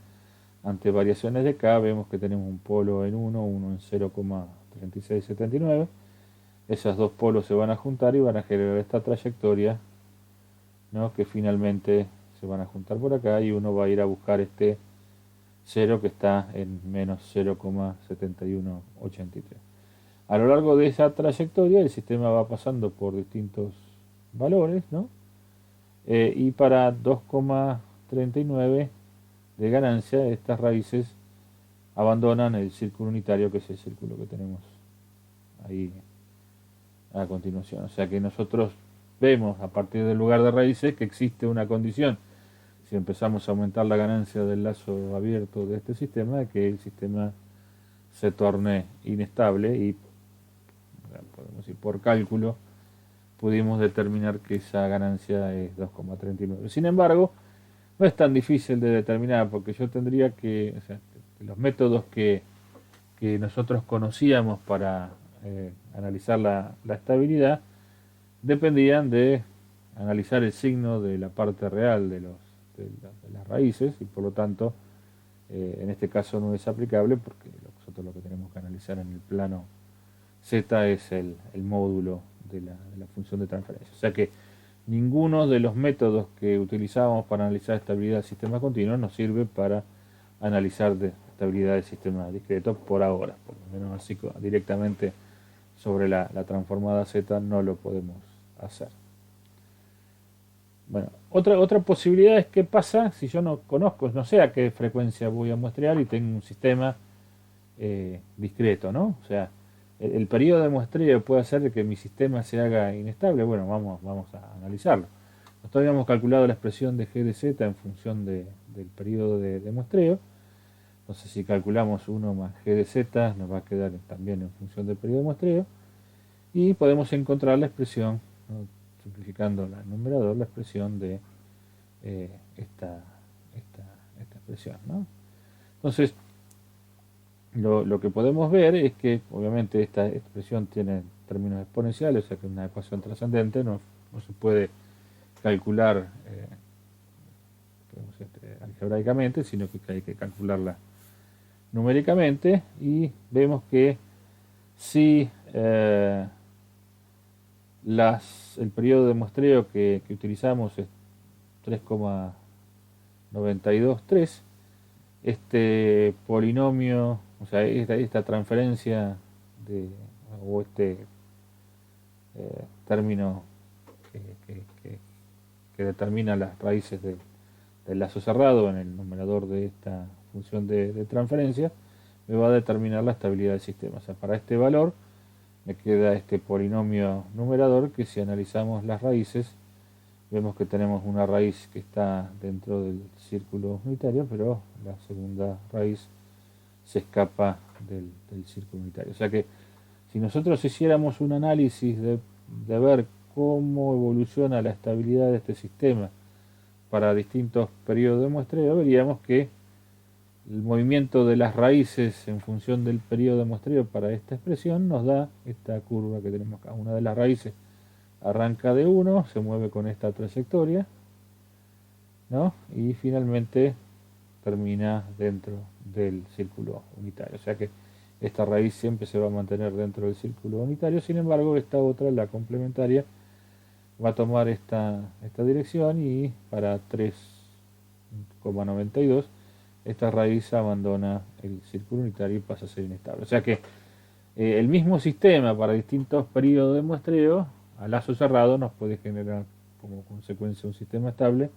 ante variaciones de k, vemos que tenemos un polo en 1, uno en 0,3679. Esos dos polos se van a juntar y van a generar esta trayectoria, ¿no? Que finalmente se van a juntar por acá y uno va a ir a buscar este 0 que está en menos 0,7183. A lo largo de esa trayectoria el sistema va pasando por distintos valores, ¿no? Y para 2,39 de ganancia, estas raíces abandonan el círculo unitario, que es el círculo que tenemos ahí a continuación. O sea que nosotros vemos a partir del lugar de raíces que existe una condición, si empezamos a aumentar la ganancia del lazo abierto de este sistema, de que el sistema se torne inestable, y podemos decir, por cálculo pudimos determinar que esa ganancia es 2,39. Sin embargo, no es tan difícil de determinar, porque yo tendría que, o sea, los métodos que nosotros conocíamos para analizar la estabilidad dependían de analizar el signo de la parte real de las raíces, y por lo tanto en este caso no es aplicable, porque nosotros lo que tenemos que analizar en el plano z es el módulo de la función de transferencia. O sea que ninguno de los métodos que utilizábamos para analizar estabilidad del sistema continuo nos sirve para analizar estabilidad del sistema discreto por ahora. Por lo menos así directamente sobre la transformada z no lo podemos hacer. Bueno, otra posibilidad es qué pasa si yo no conozco, no sé a qué frecuencia voy a muestrear y tengo un sistema discreto, ¿no? O sea, el periodo de muestreo puede hacer que mi sistema se haga inestable. Bueno, vamos a analizarlo. Nosotros habíamos calculado la expresión de g de z en función del periodo de muestreo, Entonces si calculamos 1 más g de z, nos va a quedar también en función del periodo de muestreo, y podemos encontrar la expresión, ¿no? Simplificando el numerador, la expresión de esta expresión, ¿no? Entonces, lo que podemos ver es que obviamente esta expresión tiene términos exponenciales, o sea que es una ecuación trascendente, no se puede calcular algebraicamente, sino que hay que calcularla numéricamente, y vemos que si el periodo de muestreo que utilizamos es 3,923, este polinomio, o sea, esta transferencia o este término que determina las raíces del lazo cerrado en el numerador de esta función de transferencia, me va a determinar la estabilidad del sistema. O sea, para este valor me queda este polinomio numerador que, si analizamos las raíces, vemos que tenemos una raíz que está dentro del círculo unitario, pero la segunda raíz se escapa del círculo unitario. O sea que si nosotros hiciéramos un análisis de ver cómo evoluciona la estabilidad de este sistema para distintos periodos de muestreo, veríamos que el movimiento de las raíces en función del periodo de muestreo para esta expresión nos da esta curva que tenemos acá. Una de las raíces arranca de 1, se mueve con esta trayectoria, ¿no? Y finalmente termina dentro del círculo unitario. O sea que esta raíz siempre se va a mantener dentro del círculo unitario. Sin embargo, esta otra, la complementaria, va a tomar esta dirección, y para 3,92 esta raíz abandona el círculo unitario y pasa a ser inestable. O sea que el mismo sistema para distintos periodos de muestreo a lazo cerrado nos puede generar como consecuencia un sistema estable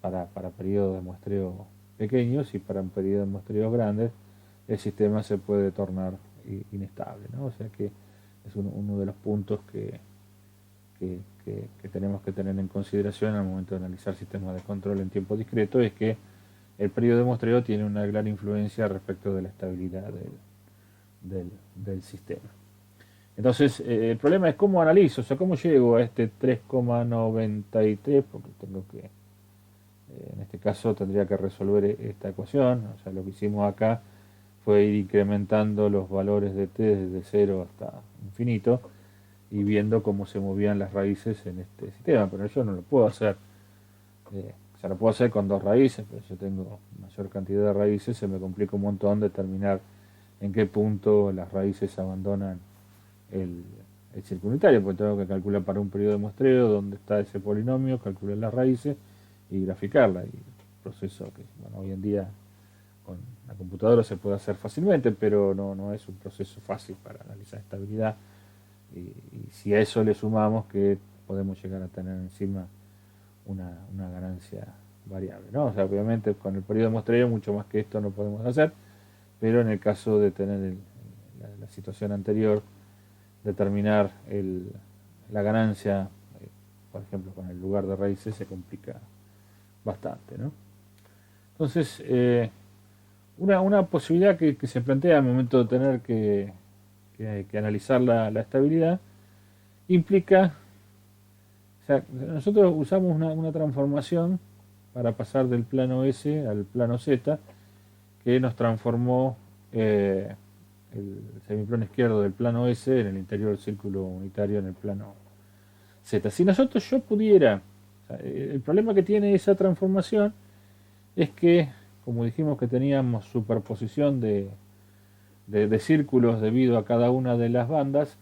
para periodos de muestreo pequeños, y para un periodo de muestreo grandes el sistema se puede tornar inestable, ¿no? O sea que es uno de los puntos que tenemos que tener en consideración al momento de analizar sistemas de control en tiempo discreto, es que el periodo de muestreo tiene una gran influencia respecto de la estabilidad del sistema. Entonces, el problema es cómo analizo, o sea, cómo llego a este 3,93, porque tengo que, en este caso tendría que resolver esta ecuación. O sea, lo que hicimos acá fue ir incrementando los valores de t desde 0 hasta infinito, y viendo cómo se movían las raíces en este sistema. Pero yo no lo puedo hacer, o sea, lo puedo hacer con dos raíces, pero si yo tengo mayor cantidad de raíces, se me complica un montón determinar en qué punto las raíces abandonan el círculo unitario, porque tengo que calcular para un periodo de muestreo dónde está ese polinomio, calcular las raíces y graficarla. Y el proceso que, bueno, hoy en día con la computadora se puede hacer fácilmente, pero no es un proceso fácil para analizar estabilidad. Y si a eso le sumamos que podemos llegar a tener encima una ganancia variable, ¿no? O sea, obviamente con el periodo de muestreo mucho más que esto no podemos hacer, pero en el caso de tener la situación anterior, determinar la ganancia, por ejemplo, con el lugar de raíces, se complica bastante, ¿no? Entonces, una posibilidad que se plantea al momento de tener que analizar la estabilidad implica, o sea, nosotros usamos una transformación para pasar del plano S al plano Z, que nos transformó el semiplano izquierdo del plano S en el interior del círculo unitario en el plano Z. Si yo pudiera, o sea, el problema que tiene esa transformación es que, como dijimos que teníamos superposición de círculos debido a cada una de las bandas,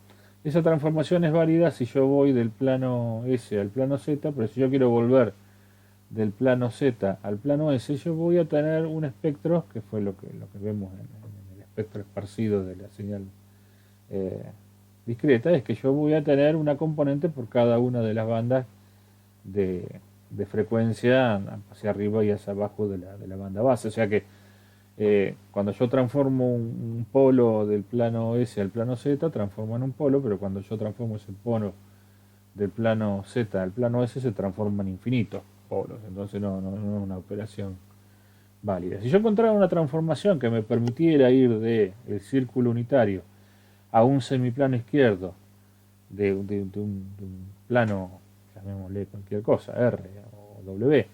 esa transformación es válida si yo voy del plano S al plano Z, pero si yo quiero volver del plano Z al plano S, yo voy a tener un espectro, que fue lo que vemos en el espectro esparcido de la señal discreta, es que yo voy a tener una componente por cada una de las bandas de frecuencia hacia arriba y hacia abajo de la banda base. O sea que cuando yo transformo un polo del plano S al plano Z, transformo en un polo, pero cuando yo transformo ese polo del plano Z al plano S, se transforma en infinitos polos. Entonces no es una operación válida. Si yo encontrara una transformación que me permitiera ir del círculo unitario a un semiplano izquierdo de un plano, llamémosle cualquier cosa, R o W,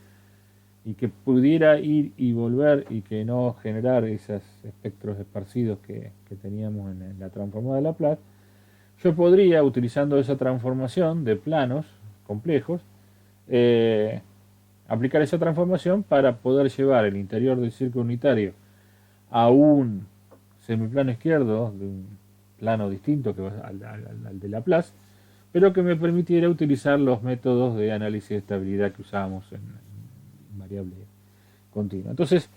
y que pudiera ir y volver y que no generar esos espectros esparcidos que teníamos en la transformada de Laplace, yo podría, utilizando esa transformación de planos complejos, eh, aplicar esa transformación para poder llevar el interior del círculo unitario a un semiplano izquierdo de un plano distinto que va al de Laplace, pero que me permitiera utilizar los métodos de análisis de estabilidad que usábamos en variable continua. Entonces,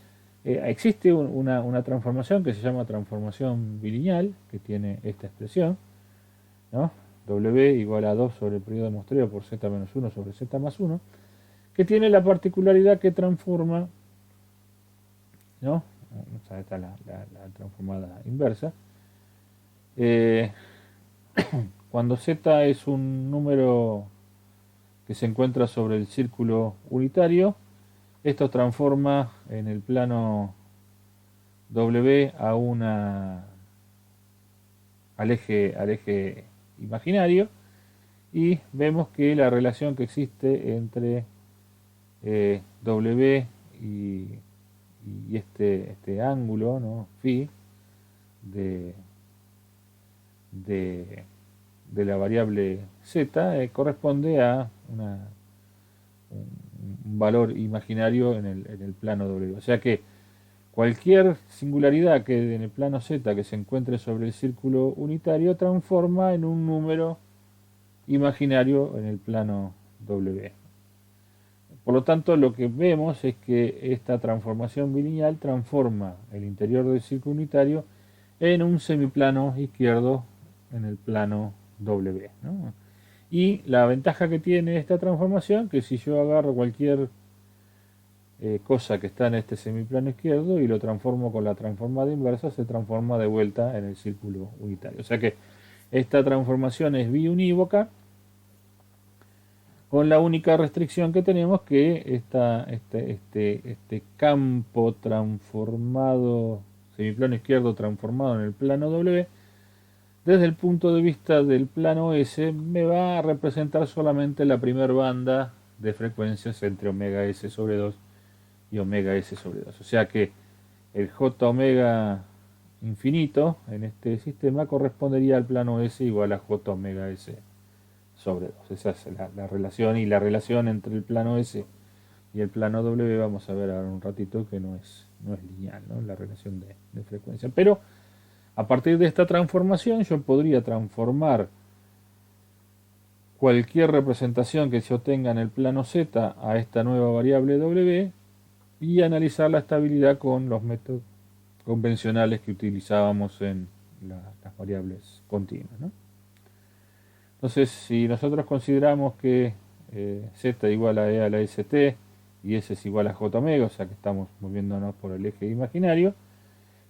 existe una transformación que se llama transformación bilineal, que tiene esta expresión, ¿no? W igual a 2 sobre el periodo de muestreo por z menos 1 sobre z más 1, que tiene la particularidad que transforma, ¿no? O sea, esta es la transformada inversa. Cuando z es un número que se encuentra sobre el círculo unitario, esto transforma en el plano W al eje imaginario, y vemos que la relación que existe entre W y este ángulo, ¿no? Phi de, de, de la variable z corresponde a un valor imaginario en el plano W. O sea que cualquier singularidad que en el plano z que se encuentre sobre el círculo unitario transforma en un número imaginario en el plano W. Por lo tanto, lo que vemos es que esta transformación bilineal transforma el interior del círculo unitario en un semiplano izquierdo en el plano W, ¿no? Y la ventaja que tiene esta transformación, que si yo agarro cualquier cosa que está en este semiplano izquierdo y lo transformo con la transformada inversa, se transforma de vuelta en el círculo unitario. O sea que esta transformación es biunívoca, con la única restricción que tenemos que este campo transformado, semiplano izquierdo transformado en el plano W, desde el punto de vista del plano S, me va a representar solamente la primera banda de frecuencias entre omega S sobre 2 y omega S sobre 2. O sea que el J omega infinito en este sistema correspondería al plano S igual a J omega S sobre 2. Esa es la relación, y la relación entre el plano S y el plano W vamos a ver ahora un ratito que no es lineal, ¿no? La relación de frecuencia. Pero a partir de esta transformación yo podría transformar cualquier representación que yo tenga en el plano Z a esta nueva variable W y analizar la estabilidad con los métodos convencionales que utilizábamos en las variables continuas, ¿no? Entonces, si nosotros consideramos que Z igual a E a la ST y S es igual a J omega, o sea que estamos moviéndonos por el eje imaginario,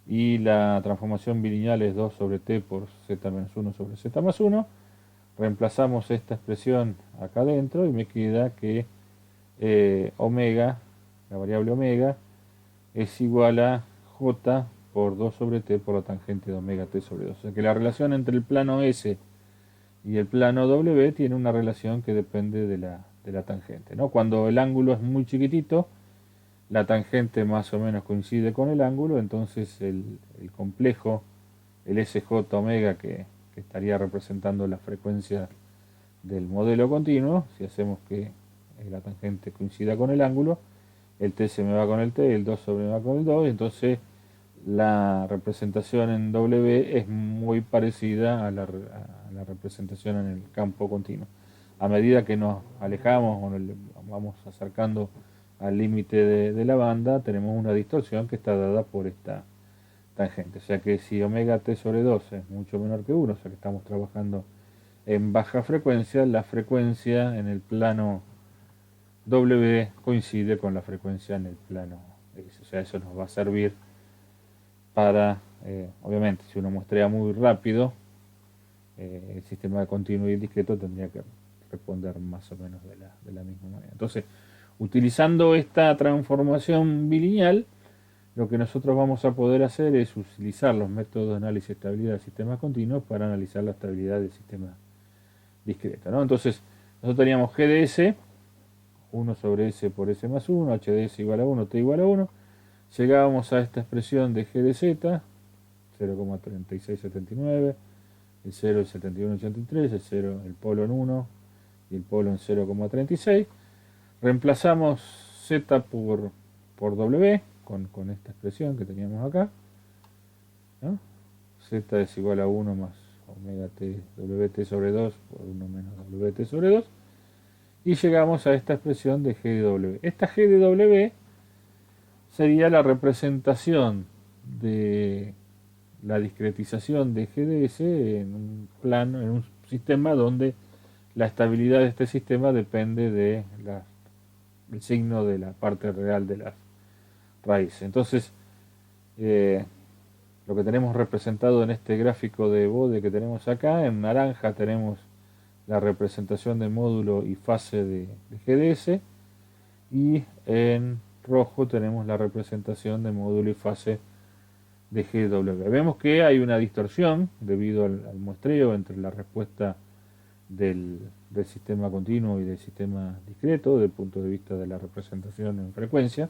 y la transformación bilineal es 2 sobre T por Z menos 1 sobre Z más 1, reemplazamos esta expresión acá adentro y me queda que omega, la variable omega, es igual a J por 2 sobre T por la tangente de omega T sobre 2. O sea que la relación entre el plano S y el plano W tiene una relación que depende de la tangente, ¿no? Cuando el ángulo es muy chiquitito, la tangente más o menos coincide con el ángulo, entonces el complejo, el SJ omega que estaría representando la frecuencia del modelo continuo, si hacemos que la tangente coincida con el ángulo, el T se me va con el T, el 2 sobre me va con el 2, entonces la representación en W es muy parecida a la representación en el campo continuo. A medida que nos alejamos o nos vamos acercando al límite de la banda, tenemos una distorsión que está dada por esta tangente. O sea que si omega t sobre 2 es mucho menor que 1, o sea que estamos trabajando en baja frecuencia, la frecuencia en el plano W coincide con la frecuencia en el plano X. O sea, eso nos va a servir para, obviamente, si uno muestrea muy rápido, el sistema de continuo y el discreto tendría que responder más o menos de la misma manera. Entonces, utilizando esta transformación bilineal, lo que nosotros vamos a poder hacer es utilizar los métodos de análisis de estabilidad de sistemas continuos para analizar la estabilidad del sistema discreto, ¿no? Entonces, nosotros teníamos GDS, 1 sobre S por S más 1, HDS igual a 1, T igual a 1. Llegábamos a esta expresión de G de Z, 0,3679, el 0 el 7183, el 0 el polo en 1 y el polo en 0,36. Reemplazamos Z por W con esta expresión que teníamos acá, ¿no? Z es igual a 1 más omega T, WT sobre 2 por 1 menos WT sobre 2. Y llegamos a esta expresión de G de W. Esta G de W sería la representación de la discretización de GDS en un plano, en un sistema donde la estabilidad de este sistema depende del signo de la parte real de las raíces. Entonces, lo que tenemos representado en este gráfico de Bode que tenemos acá, en naranja tenemos la representación de módulo y fase de GDS, y en rojo tenemos la representación de módulo y fase de GW. Vemos que hay una distorsión debido al muestreo entre la respuesta del sistema continuo y del sistema discreto, desde el punto de vista de la representación en frecuencia.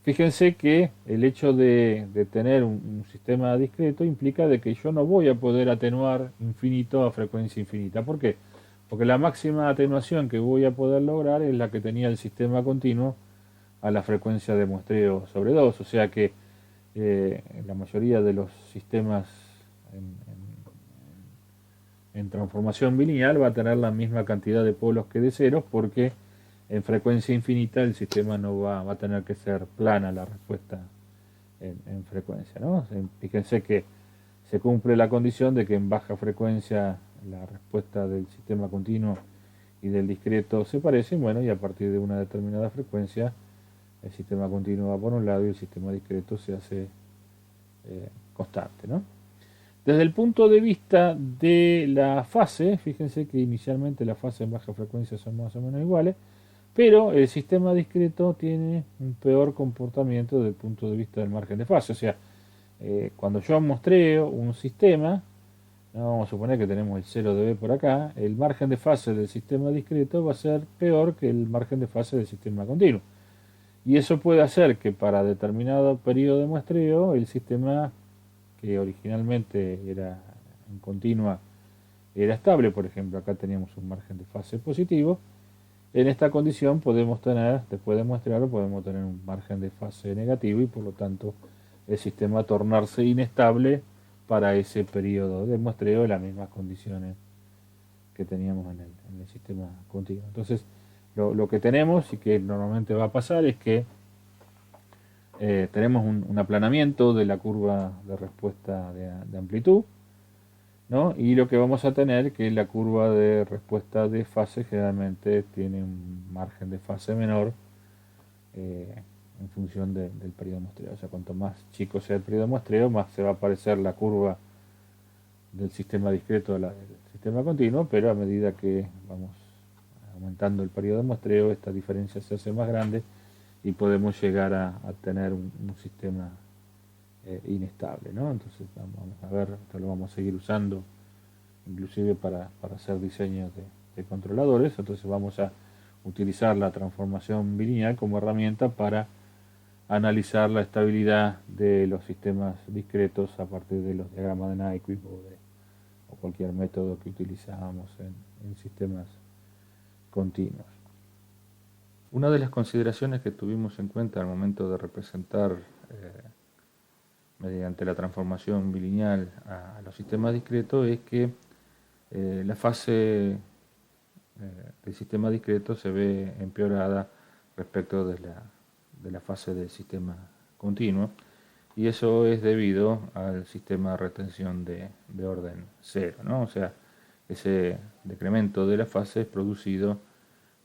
Fíjense que el hecho de tener un sistema discreto implica de que yo no voy a poder atenuar infinito a frecuencia infinita. ¿Por qué? Porque la máxima atenuación que voy a poder lograr es la que tenía el sistema continuo a la frecuencia de muestreo sobre 2. O sea que la mayoría de los sistemas en transformación bilineal va a tener la misma cantidad de polos que de ceros, porque en frecuencia infinita el sistema no va a tener que ser plana la respuesta en frecuencia, ¿no? Fíjense que se cumple la condición de que en baja frecuencia la respuesta del sistema continuo y del discreto se parecen, bueno, y a partir de una determinada frecuencia el sistema continuo va por un lado y el sistema discreto se hace constante, ¿no? Desde el punto de vista de la fase, fíjense que inicialmente la fase en baja frecuencia son más o menos iguales, pero el sistema discreto tiene un peor comportamiento desde el punto de vista del margen de fase. O sea, cuando yo muestreo un sistema, ¿no? Vamos a suponer que tenemos el 0 de B por acá, el margen de fase del sistema discreto va a ser peor que el margen de fase del sistema continuo. Y eso puede hacer que para determinado periodo de muestreo el sistema que originalmente era en continua era estable. Por ejemplo, acá teníamos un margen de fase positivo. En esta condición podemos tener, después de muestrearlo, podemos tener un margen de fase negativo y por lo tanto el sistema tornarse inestable para ese periodo de muestreo en las mismas condiciones que teníamos en el sistema continuo. Entonces, lo que tenemos y que normalmente va a pasar es que tenemos un aplanamiento de la curva de respuesta de amplitud, ¿no? Y lo que vamos a tener es que la curva de respuesta de fase generalmente tiene un margen de fase menor en función del periodo de muestreo. O sea, cuanto más chico sea el periodo de muestreo, más se va a parecer la curva del sistema discreto a la del sistema continuo, pero a medida que vamos aumentando el periodo de muestreo, esta diferencia se hace más grande y podemos llegar a tener un sistema inestable, ¿no? Entonces vamos a ver, esto lo vamos a seguir usando inclusive para hacer diseños de controladores. Entonces vamos a utilizar la transformación bilineal como herramienta para analizar la estabilidad de los sistemas discretos a partir de los diagramas de Nyquist o cualquier método que utilizábamos en sistemas continuos. Una de las consideraciones que tuvimos en cuenta al momento de representar mediante la transformación bilineal a los sistemas discretos es que la fase del sistema discreto se ve empeorada respecto de la fase del sistema continuo, y eso es debido al sistema de retención de orden cero, ¿no? O sea, ese decremento de la fase es producido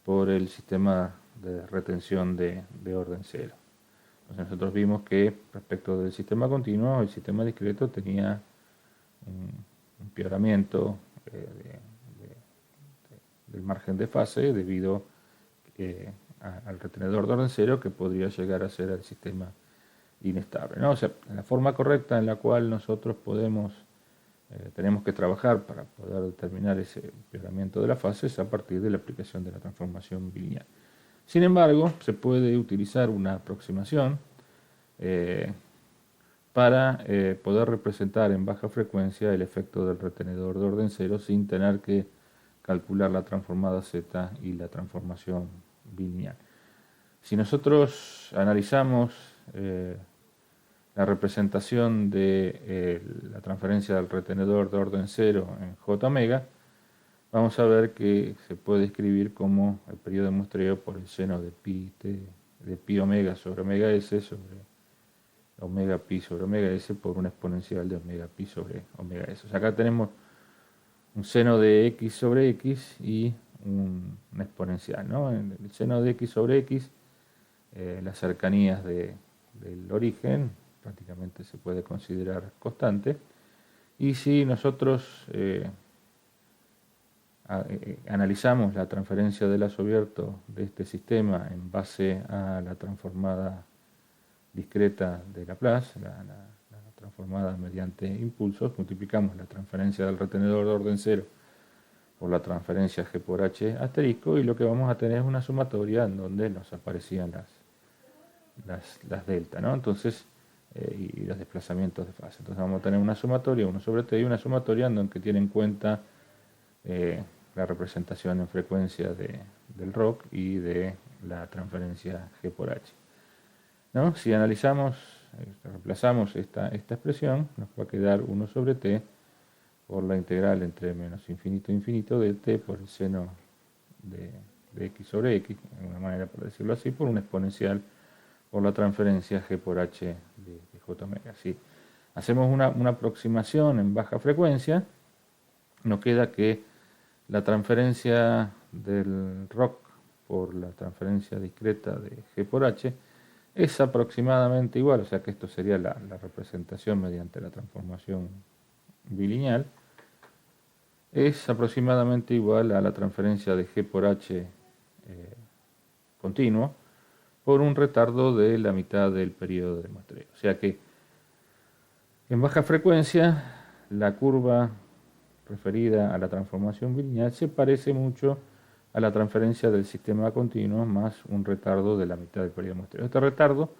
por el sistema de retención de orden cero. Entonces nosotros vimos que respecto del sistema continuo, el sistema discreto tenía un empeoramiento del margen de fase debido al retenedor de orden cero, que podría llegar a ser el sistema inestable, ¿no? O sea, la forma correcta en la cual nosotros tenemos que trabajar para poder determinar ese empeoramiento de la fase es a partir de la aplicación de la transformación bilineal. Sin embargo, se puede utilizar una aproximación para poder representar en baja frecuencia el efecto del retenedor de orden cero sin tener que calcular la transformada Z y la transformación bilineal. Si nosotros analizamos la representación de la transferencia del retenedor de orden cero en J omega, vamos a ver que se puede escribir como el periodo de muestreo por el seno de pi omega sobre omega s sobre omega pi sobre omega s por una exponencial de omega pi sobre omega s. O sea, acá tenemos un seno de x sobre x y una exponencial, ¿no? En el seno de x sobre x, las cercanías del origen prácticamente se puede considerar constante. Y si nosotros analizamos la transferencia de lazo abierto de este sistema en base a la transformada discreta de Laplace, la transformada mediante impulsos, multiplicamos la transferencia del retenedor de orden cero por la transferencia g por h asterisco, y lo que vamos a tener es una sumatoria en donde nos aparecían las delta, ¿no? Entonces, y los desplazamientos de fase. Entonces vamos a tener una sumatoria, 1 sobre t, y una sumatoria en donde tiene en cuenta la representación en frecuencia del ROC y de la transferencia g por h, ¿no? Si analizamos, reemplazamos esta expresión, nos va a quedar 1 sobre t por la integral entre menos infinito e infinito de t por el seno de x sobre x, de una manera por decirlo así, por una exponencial por la transferencia g por h de j omega. Si hacemos una aproximación en baja frecuencia, nos queda que la transferencia del ROC por la transferencia discreta de g por h es aproximadamente igual, o sea que esto sería la representación mediante la transformación bilineal, es aproximadamente igual a la transferencia de g por h continuo por un retardo de la mitad del periodo de muestreo. O sea que en baja frecuencia la curva referida a la transformación bilineal se parece mucho a la transferencia del sistema continuo más un retardo de la mitad del periodo de muestreo. Este retardo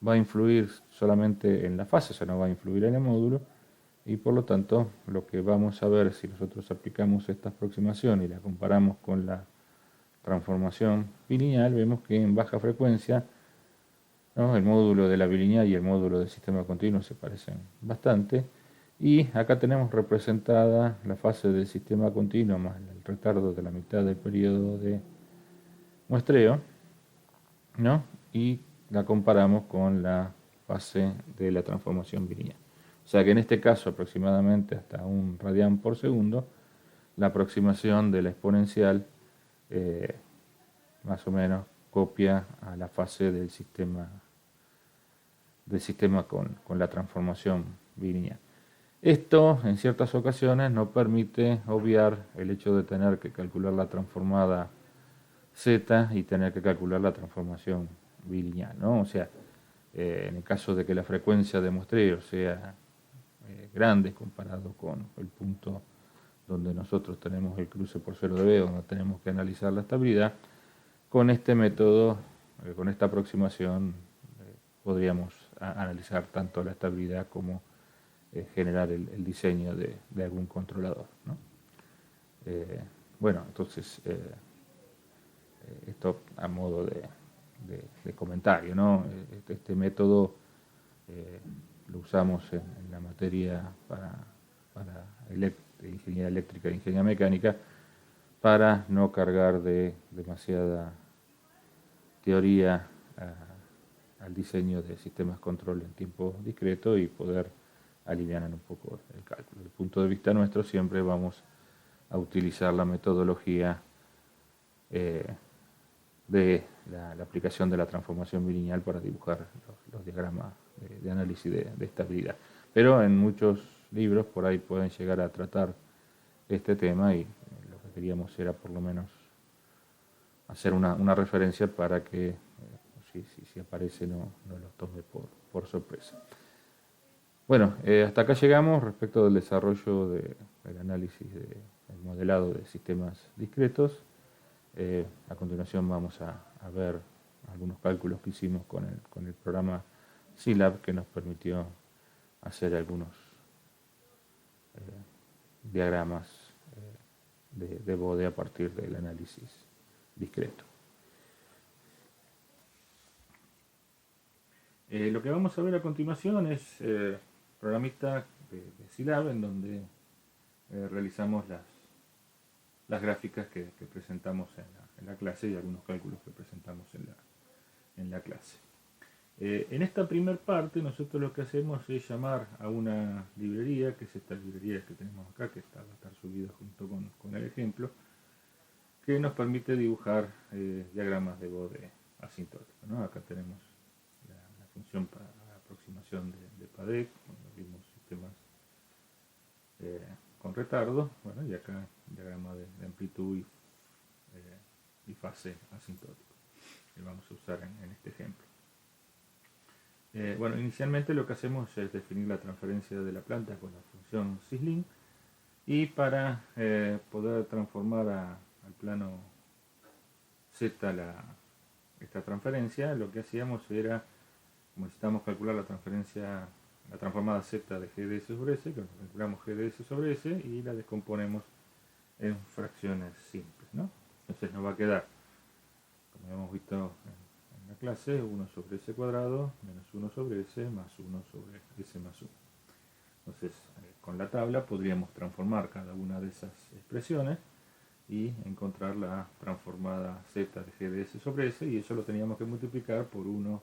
va a influir solamente en la fase, o sea, no va a influir en el módulo, y por lo tanto lo que vamos a ver si nosotros aplicamos esta aproximación y la comparamos con la transformación bilineal, vemos que en baja frecuencia, ¿no?, el módulo de la bilineal y el módulo del sistema continuo se parecen bastante, y acá tenemos representada la fase del sistema continuo más el retardo de la mitad del periodo de muestreo, ¿no?, y la comparamos con la fase de la transformación bilineal. O sea que en este caso aproximadamente hasta 1 radián por segundo, la aproximación de la exponencial más o menos copia a la fase del sistema con la transformación bilineal. Esto en ciertas ocasiones nos permite obviar el hecho de tener que calcular la transformada Z y tener que calcular la transformación bilineal, ¿no? O sea, en el caso de que la frecuencia de muestreo sea grande comparado con el punto donde nosotros tenemos el cruce por 0 de B, donde tenemos que analizar la estabilidad, con este método, con esta aproximación, podríamos analizar tanto la estabilidad como generar el diseño de algún controlador, ¿no? Bueno, entonces, esto a modo de comentario, ¿no? Este método lo usamos en la materia para ingeniería eléctrica e ingeniería mecánica para no cargar de demasiada teoría al diseño de sistemas control en tiempo discreto y poder aliviar un poco el cálculo. Desde el punto de vista nuestro siempre vamos a utilizar la metodología de la aplicación de la transformación bilineal para dibujar los diagramas de análisis de estabilidad. Pero en muchos libros por ahí pueden llegar a tratar este tema, y lo que queríamos era por lo menos hacer una referencia para que si aparece no lo tome por sorpresa. Bueno, hasta acá llegamos respecto del desarrollo del análisis del modelado de sistemas discretos. A continuación vamos a ver algunos cálculos que hicimos con el programa Scilab, que nos permitió hacer algunos diagramas de bode a partir del análisis discreto. Lo que vamos a ver a continuación es programita de Scilab, en donde realizamos las gráficas que presentamos en la clase y algunos cálculos que presentamos en la clase. En esta primera parte nosotros lo que hacemos es llamar a una librería, que es esta librería que tenemos acá, que va a estar subida junto con el ejemplo, que nos permite dibujar diagramas de bode asintótico, ¿no? Acá tenemos la función para la aproximación de PADEC, cuando vimos sistemas con retardo, bueno, y acá diagrama de amplitud y fase asintótico, que vamos a usar en este ejemplo. Bueno, inicialmente lo que hacemos es definir la transferencia de la planta con la función syslin, y para poder transformar al plano Z esta transferencia, lo que hacíamos era, como necesitamos calcular la transformada Z de GDS sobre S, que calculamos GDS sobre S y la descomponemos en fracciones simples, ¿no? Entonces nos va a quedar, como hemos visto en la clase, 1 sobre S cuadrado menos 1 sobre S más 1 sobre S más 1. Entonces, con la tabla podríamos transformar cada una de esas expresiones y encontrar la transformada Z de GDS sobre S, y eso lo teníamos que multiplicar por 1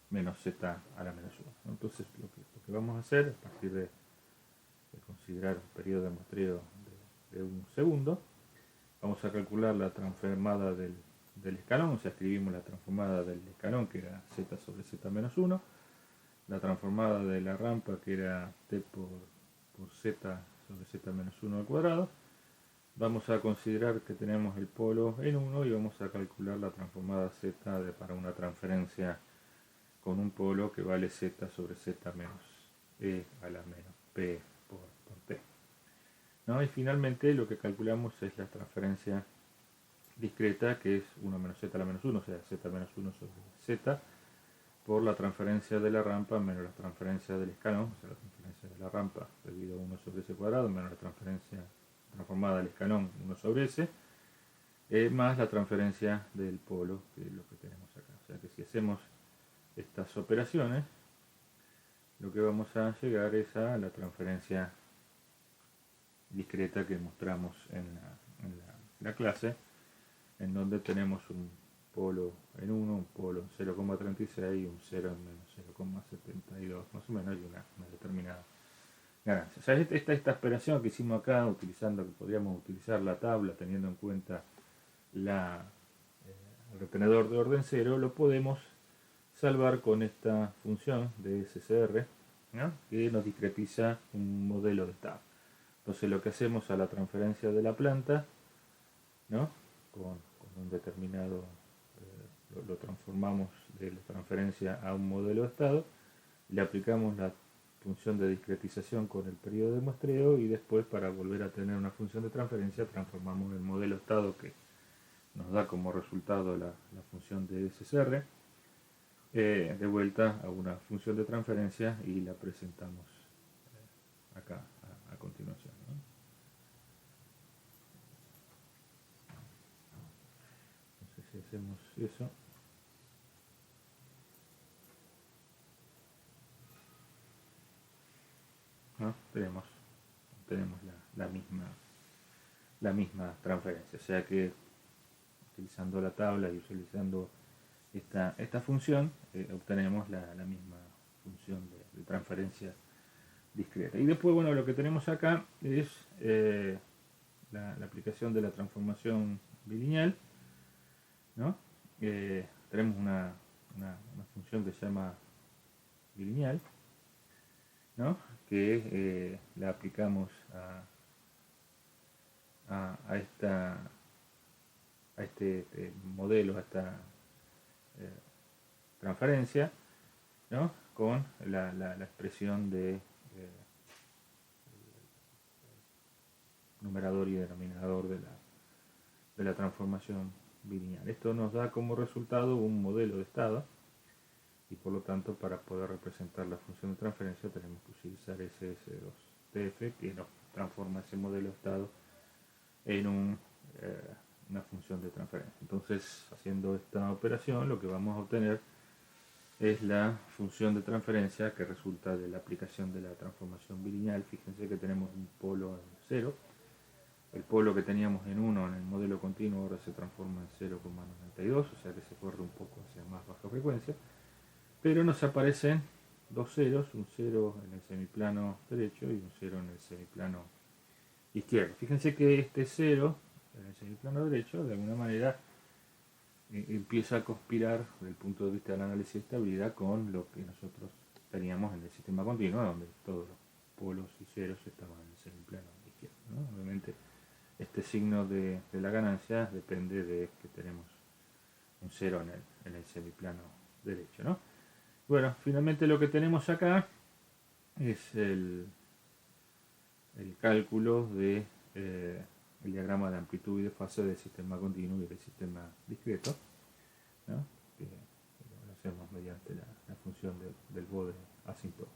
menos Z a la menos 1. Entonces, lo que vamos a hacer, a partir de considerar un periodo de muestreo de un segundo, vamos a calcular la transformada del escalón, o sea, escribimos la transformada del escalón, que era Z sobre Z menos 1, la transformada de la rampa, que era T por Z sobre Z menos 1 al cuadrado. Vamos a considerar que tenemos el polo en 1 y vamos a calcular la transformada Z para una transferencia con un polo que vale Z sobre Z menos E a la menos P por T, ¿no? Y finalmente lo que calculamos es la transferencia discreta, que es 1 menos Z a la menos 1, o sea, Z menos 1 sobre Z, por la transferencia de la rampa menos la transferencia del escalón, o sea, la transferencia de la rampa debido a 1 sobre S cuadrado, menos la transferencia transformada del escalón 1 sobre S, más la transferencia del polo, que es lo que tenemos acá. O sea que si hacemos estas operaciones, lo que vamos a llegar es a la transferencia discreta que mostramos en la clase, en donde tenemos un polo en 1, un polo en 0,36, un 0 en menos 0,72 más o menos, y una determinada ganancia. O sea, esta operación que hicimos acá, que podríamos utilizar la tabla teniendo en cuenta el retenedor de orden 0, lo podemos salvar con esta función de SCR, ¿no? Que nos discretiza un modelo de estado. Entonces lo que hacemos a la transferencia de la planta, ¿no? Con un determinado, lo transformamos de la transferencia a un modelo de estado, le aplicamos la función de discretización con el periodo de muestreo, y después, para volver a tener una función de transferencia, transformamos el modelo de estado que nos da como resultado la función de SCR de vuelta a una función de transferencia y la presentamos acá a continuación, ¿no? Entonces, si hacemos eso, ¿no? tenemos la misma transferencia, o sea que utilizando la tabla y utilizando esta función obtenemos la misma función de transferencia discreta. Y después, bueno, lo que tenemos acá es la aplicación de la transformación bilineal, ¿no? Tenemos una función que se llama bilineal, ¿no? Que la aplicamos a este modelo, a esta transferencia, ¿no? con la expresión de numerador y denominador de la transformación bilineal. Esto nos da como resultado un modelo de estado y por lo tanto para poder representar la función de transferencia tenemos que utilizar SS2TF que nos transforma ese modelo de estado en una función de transferencia. Entonces, haciendo esta operación, lo que vamos a obtener es la función de transferencia que resulta de la aplicación de la transformación bilineal. Fíjense que tenemos un polo en 0. El polo que teníamos en 1 en el modelo continuo ahora se transforma en 0,92, o sea que se corre un poco hacia más baja frecuencia. Pero nos aparecen dos ceros, un 0 en el semiplano derecho y un 0 en el semiplano izquierdo. Fíjense que este 0 en el semiplano derecho de alguna manera empieza a conspirar desde el punto de vista del análisis de estabilidad con lo que nosotros teníamos en el sistema continuo, donde todos los polos y ceros estaban en el semiplano izquierdo, ¿no? Obviamente este signo de la ganancia depende de que tenemos un 0 en el semiplano derecho, ¿no? Bueno, finalmente lo que tenemos acá es el cálculo de el diagrama de amplitud y de fase del sistema continuo y del sistema discreto, ¿no? Que lo hacemos mediante la función del bode asintótico.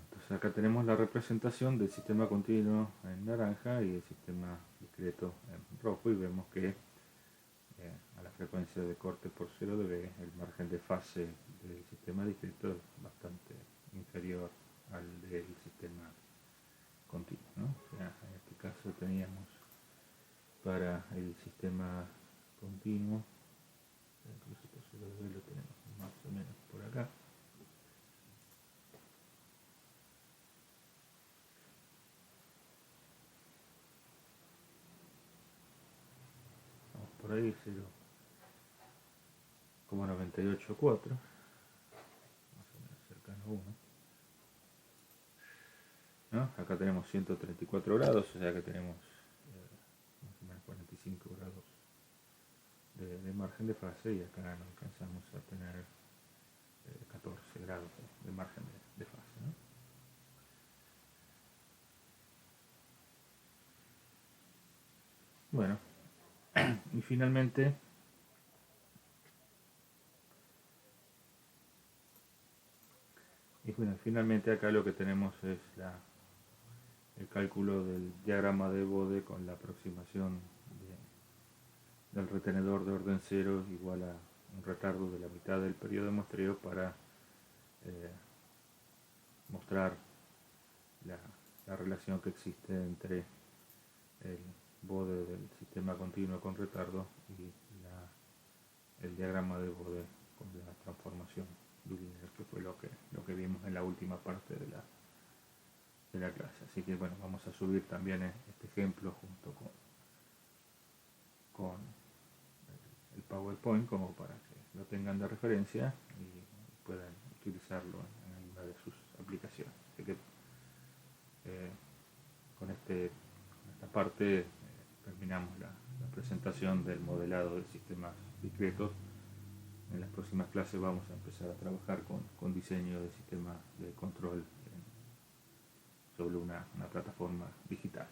Entonces acá tenemos la representación del sistema continuo en naranja y el sistema discreto en rojo y vemos que a la frecuencia de corte por 0 dB el margen de fase del sistema discreto es bastante inferior al del sistema continuo, ¿no? O sea, en este caso teníamos para el sistema continuo, incluso por 0 dB lo tenemos más o menos por acá. Vamos por ahí, 0,984, más o menos cercano a 1. ¿No? Acá tenemos 134 grados, o sea que tenemos más o menos 45 grados de margen de fase y acá no alcanzamos a tener 14 grados de margen de fase, ¿no? Bueno, y finalmente acá lo que tenemos es el cálculo del diagrama de Bode con la aproximación del retenedor de orden 0 igual a un retardo de la mitad del periodo de muestreo para mostrar la relación que existe entre el Bode del sistema continuo con retardo y el diagrama de Bode con la transformación bilineal, que fue lo que vimos en la última parte de la clase. Así que bueno, vamos a subir también este ejemplo junto con el PowerPoint como para que lo tengan de referencia y puedan utilizarlo en alguna de sus aplicaciones. Así que con esta parte terminamos la presentación del modelado de sistemas discretos. En las próximas clases vamos a empezar a trabajar con diseño de sistemas de control sobre una plataforma digital.